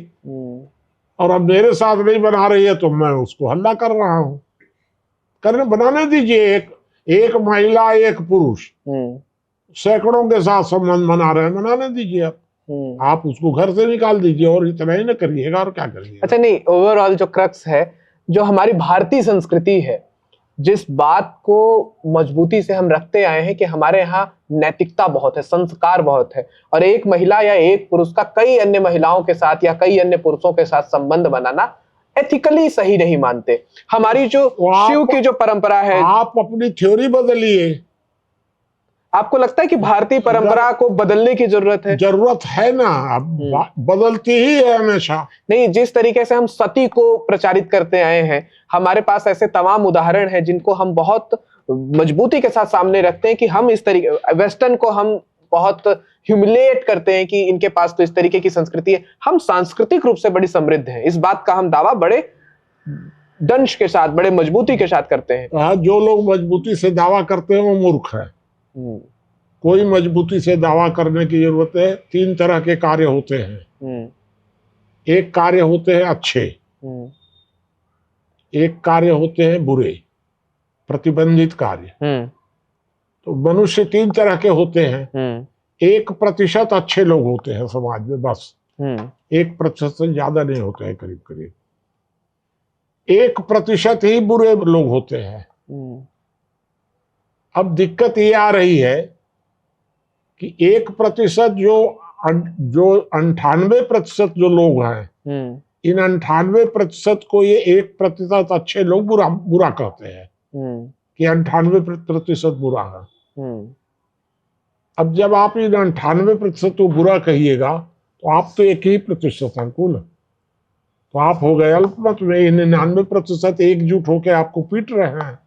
और अब मेरे साथ नहीं बना रही है तो मैं उसको हल्ला कर रहा हूं। बनाने दीजिए। एक महिला एक पुरुष सैकड़ों के साथ संबंध बना रहे हैं, बनाने दीजिए। आप उसको घर से निकाल दीजिए और इतना ही ना करिएगा, और क्या करिएगा। अच्छा, नहीं, ओवरऑल जो क्रक्स है, जो हमारी भारतीय संस्कृति है, जिस बात को मजबूती से हम रखते आए हैं कि हमारे यहाँ नैतिकता बहुत है, संस्कार बहुत है, और एक महिला या एक पुरुष का कई अन्य महिलाओं के साथ या कई अन्य पुरुषों के साथ संबंध बनाना एथिकली सही नहीं मानते। हमारी जो शिव की जो परंपरा है, आप अपनी थ्योरी बदलिए। आपको लगता है कि भारतीय परंपरा को बदलने की जरूरत है? जरूरत है ना, अब बदलती ही है हमेशा। नहीं, जिस तरीके से हम सती को प्रचारित करते आए हैं, हमारे पास ऐसे तमाम उदाहरण हैं जिनको हम बहुत मजबूती के साथ सामने रखते हैं कि हम इस तरीके वेस्टर्न को हम बहुत ह्यूमिलिएट करते हैं कि इनके पास तो इस तरीके की संस्कृति है। हम सांस्कृतिक रूप से बड़ी समृद्ध हैं, इस बात का हम दावा बड़े दंश के साथ, बड़े मजबूती के साथ करते हैं। हाँ, जो लोग मजबूती से दावा करते हैं वो मूर्ख है। कोई मजबूती से दावा करने की जरूरत है। 3 तरह के कार्य होते हैं। एक कार्य होते हैं अच्छे, एक कार्य होते हैं बुरे, प्रतिबंधित कार्य। तो मनुष्य 3 तरह के होते हैं। 1% अच्छे लोग होते हैं समाज में, बस 1% से ज्यादा नहीं होते हैं, करीब करीब 1% ही बुरे लोग होते हैं। अब दिक्कत ये आ रही है कि 1% जो 98% जो लोग हैं, इन 98% को ये 1% अच्छे लोग बुरा कहते हैं कि 98% बुरा है। अब जब आप इन 98% को बुरा कहिएगा तो आप तो 1% अनुकूल है, तो आप हो गए अल्पमत में। 99% एकजुट होकर आपको पीट रहे हैं।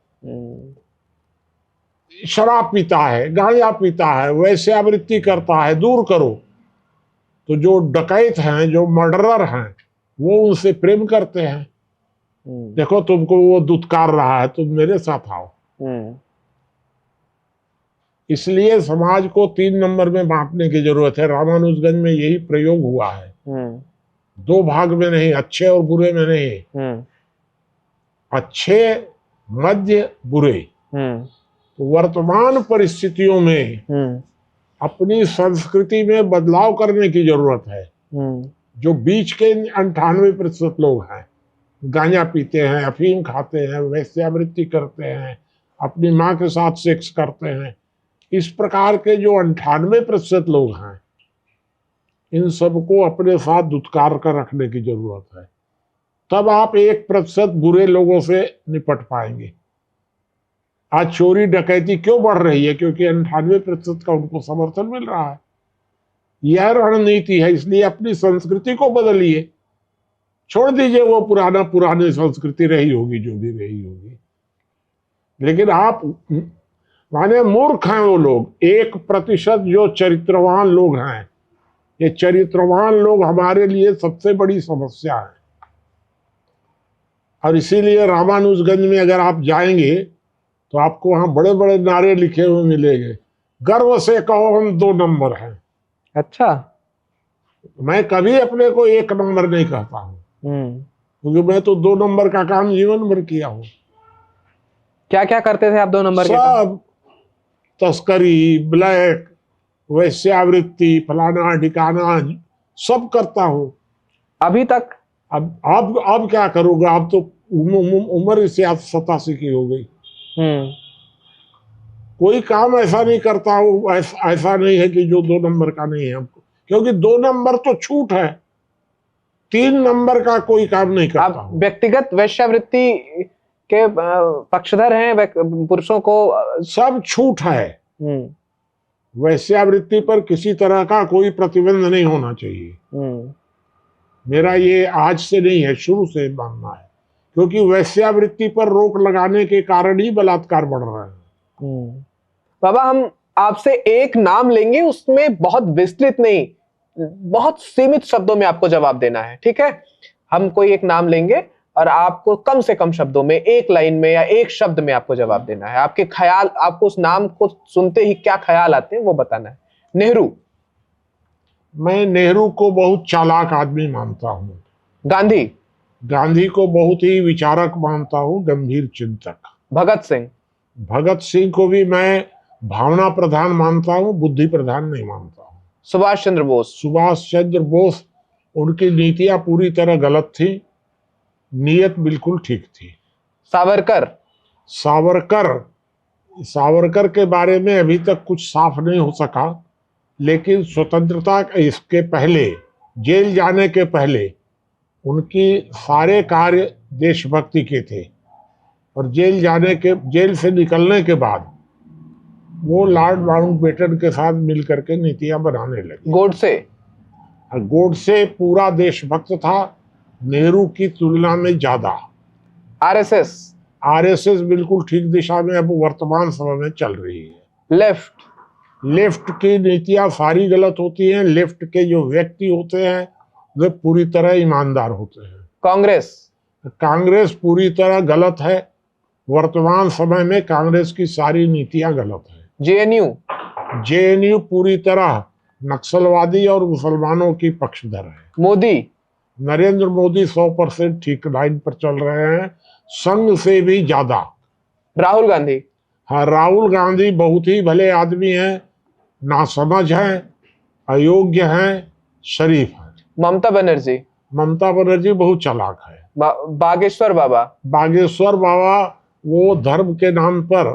शराब पीता है, गांजा पीता है, वैश्यावृत्ति करता है, दूर करो। तो जो डकैत हैं, जो मर्डरर हैं, वो उनसे प्रेम करते हैं। देखो तुमको वो दुत्कार रहा है, तुम मेरे साथ आओ। इसलिए समाज को 3 नंबर में बांटने की जरूरत है। रामानुजगंज में यही प्रयोग हुआ है। 2 भाग में नहीं, अच्छे और बुरे में नहीं, अच्छे, मध्य, बुरे। तो वर्तमान परिस्थितियों में अपनी संस्कृति में बदलाव करने की जरूरत है। जो बीच के 98% लोग हैं, गांजा पीते हैं, अफीम खाते हैं, वैश्यावृत्ति करते हैं, अपनी माँ के साथ सेक्स करते हैं, इस प्रकार के जो 98% लोग हैं, इन सबको अपने साथ दुत्कार कर रखने की जरूरत है। तब आप 1% बुरे लोगों से निपट पाएंगे। आज चोरी डकैती क्यों बढ़ रही है? क्योंकि 98% का उनको समर्थन मिल रहा है। यह रणनीति है। इसलिए अपनी संस्कृति को बदलिए, छोड़ दीजिए वो पुरानी संस्कृति रही होगी जो भी रही होगी। लेकिन आप माने मूर्ख हैं वो लोग। 1% जो चरित्रवान लोग हैं, ये चरित्रवान लोग हमारे लिए सबसे बड़ी समस्या है। और इसीलिए रामानुजगंज में अगर आप जाएंगे तो आपको वहां बड़े बड़े नारे लिखे हुए मिलेंगे, गर्व से कहो हम 2 नंबर हैं। अच्छा, मैं कभी अपने को 1 नंबर नहीं कहता हूँ, क्योंकि मैं तो 2 नंबर का काम जीवन भर किया हूँ। क्या क्या करते थे आप 2 नंबर के? सब तस्करी, ब्लैक, वैश्यावृत्ति, फलाना ठिकाना सब करता हूँ अभी तक। अब क्या करोगे? अब तो उम्र इसे 87 की हो गई। कोई काम ऐसा नहीं करता हूँ, ऐसा नहीं है कि जो 2 नंबर का नहीं है हमको, क्योंकि 2 नंबर तो छूट है। 3 नंबर का कोई काम नहीं करता। आप व्यक्तिगत वैश्यावृत्ति के पक्षधर हैं? पुरुषों को सब छूट है। वैश्यावृत्ति पर किसी तरह का कोई प्रतिबंध नहीं होना चाहिए। मेरा ये आज से नहीं है, शुरू से मानना है, क्योंकि वैश्यावृत्ति पर रोक लगाने के कारण ही बलात्कार बढ़ रहा है। बाबा, हम आपसे एक नाम लेंगे, उसमें बहुत विस्तृत नहीं, बहुत सीमित शब्दों में आपको जवाब देना है, ठीक है? हम कोई एक नाम लेंगे और आपको कम से कम शब्दों में, 1 लाइन में या 1 शब्द में आपको जवाब देना है। आपके ख्याल, आपको उस नाम को सुनते ही क्या ख्याल आते हैं वो बताना है। नेहरू। मैं नेहरू को बहुत चालाक आदमी मानता हूँ। गांधी को बहुत ही विचारक मानता हूँ, गंभीर चिंतक। भगत सिंह को भी मैं भावना प्रधान मानता हूँ, बुद्धि प्रधान नहीं मानता हूँ। सुभाष चंद्र बोस, उनकी नीतियां पूरी तरह गलत थी, नीयत बिल्कुल ठीक थी। सावरकर के बारे में अभी तक कुछ साफ नहीं हो सका, लेकिन स्वतंत्रता इसके पहले, जेल जाने के पहले उनकी सारे कार्य देशभक्ति के थे, और जेल से निकलने के बाद वो लॉर्ड माउंटबेटन के साथ मिलकर के नीतियां बनाने लगे। गोडसे। गोडसे पूरा देशभक्त था, नेहरू की तुलना में ज्यादा। आरएसएस। आरएसएस बिल्कुल ठीक दिशा में अब वर्तमान समय में चल रही है। लेफ्ट। लेफ्ट की नीतियां सारी गलत होती हैं। लेफ्ट के जो व्यक्ति होते हैं वे पूरी तरह ईमानदार होते हैं। कांग्रेस। कांग्रेस पूरी तरह गलत है। वर्तमान समय में कांग्रेस की सारी नीतियां गलत है। जेएनयू। जेएनयू पूरी तरह नक्सलवादी और मुसलमानों की पक्षधर है। मोदी। नरेंद्र मोदी 100% ठीक लाइन पर चल रहे हैं, संघ से भी ज्यादा। राहुल गांधी। हाँ, राहुल गांधी बहुत ही भले आदमी हैं, नासमझ हैं, अयोग्य हैं, शरीफ हैं। ममता बनर्जी। ममता बनर्जी बहुत चालाक है। बागेश्वर बाबा। बागेश्वर बाबा वो धर्म के नाम पर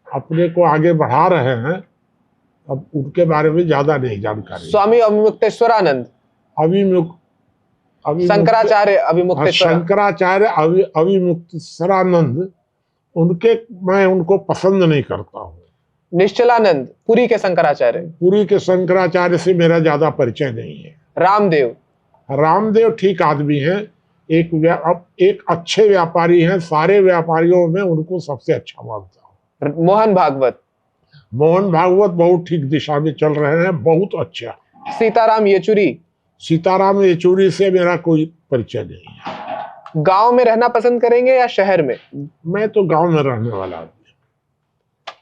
अपने को आगे बढ़ा रहे हैं, अब उनके बारे में ज्यादा नहीं जानकारी। स्वामी अभिमुक्तेश्वरानंद। शंकराचार्य अभिमुक्तेश्वर। शंकराचार्य अभिमुक्तेश्वरानंद, मैं उनको पसंद नहीं करता हूँ। निश्चलानंद, पुरी के शंकराचार्य। पुरी के शंकराचार्य से मेरा ज्यादा परिचय नहीं है। रामदेव। रामदेव ठीक आदमी है, एक अच्छे व्यापारी हैं। सारे व्यापारियों में उनको सबसे अच्छा मानता हूँ। मोहन भागवत। मोहन भागवत बहुत ठीक दिशा में चल रहे हैं, बहुत अच्छा। सीताराम येचुरी। सीताराम येचुरी से मेरा कोई परिचय नहीं है। गांव में रहना पसंद करेंगे या शहर में? मैं तो गांव में रहने वाला आदमी।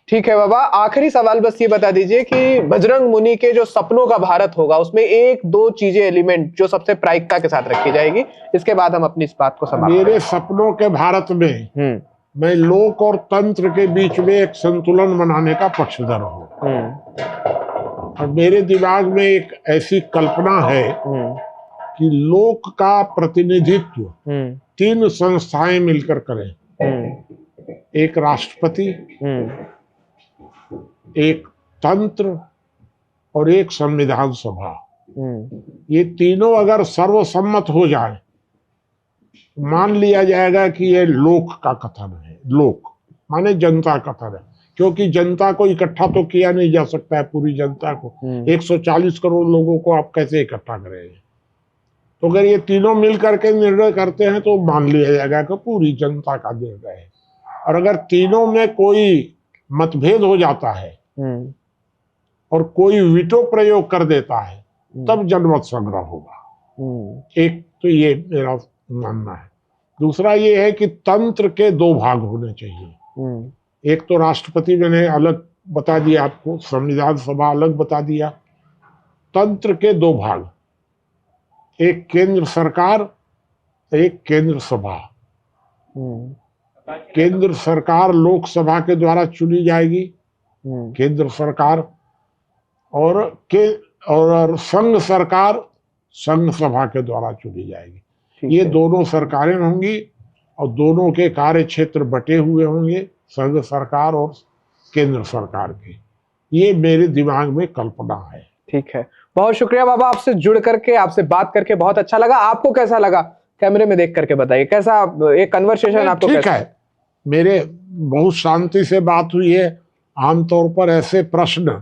ठीक है बाबा, आखिरी सवाल बस ये बता दीजिए कि बजरंग मुनि के जो सपनों का भारत होगा उसमें एक दो चीजें, एलिमेंट जो सबसे प्रायिकता के साथ रखी जाएगी, इसके बाद हम अपनी इस बात को समाप्त मेरे सपनों के भारत में मैं लोक और तंत्र के बीच में एक संतुलन बनाने का पक्षधर हूँ। और मेरे दिमाग में एक ऐसी कल्पना है कि लोक का प्रतिनिधित्व 3 संस्थाएं मिलकर करें। एक राष्ट्रपति, एक तंत्र और एक संविधान सभा। ये तीनों अगर सर्वसम्मत हो जाए, मान लिया जाएगा कि ये लोक का कथन है। लोक माने जनता कथन है, क्योंकि जनता को इकट्ठा तो किया नहीं जा सकता है। पूरी जनता को 140 करोड़ लोगों को आप कैसे इकट्ठा करेंगे? तो अगर ये तीनों मिल करके निर्णय करते हैं तो मान लिया जाएगा कि पूरी जनता का निर्णय है। और अगर तीनों में कोई मतभेद हो जाता है और कोई वीटो प्रयोग कर देता है, तब जनमत संग्रह होगा। एक तो ये मेरा मानना है। दूसरा ये है कि तंत्र के 2 भाग होने चाहिए। एक तो राष्ट्रपति मैंने अलग बता दिया आपको, संविधान सभा अलग बता दिया। तंत्र के 2 भाग, एक केंद्र सरकार, एक केंद्र सभा। केंद्र सरकार लोकसभा के द्वारा चुनी जाएगी, केंद्र सरकार, और संघ सरकार संघ सभा के द्वारा चुनी जाएगी। ये दोनों सरकारें होंगी और दोनों के कार्य क्षेत्र बटे हुए होंगे, संघ सरकार और केंद्र सरकार के। ये मेरे दिमाग में कल्पना है। ठीक है, बहुत शुक्रिया बाबा, आपसे जुड़ करके, आपसे बात करके बहुत अच्छा लगा। आपको कैसा लगा? कैमरे में देख करके बताइए, कैसा एक कन्वर्सेशन आपको? ठीक है, मेरे बहुत शांति से बात हुई है। आमतौर पर ऐसे प्रश्न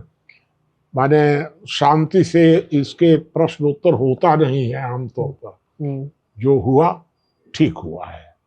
माने शांति से इसके प्रश्न उत्तर होता नहीं है आमतौर पर। जो हुआ ठीक हुआ है।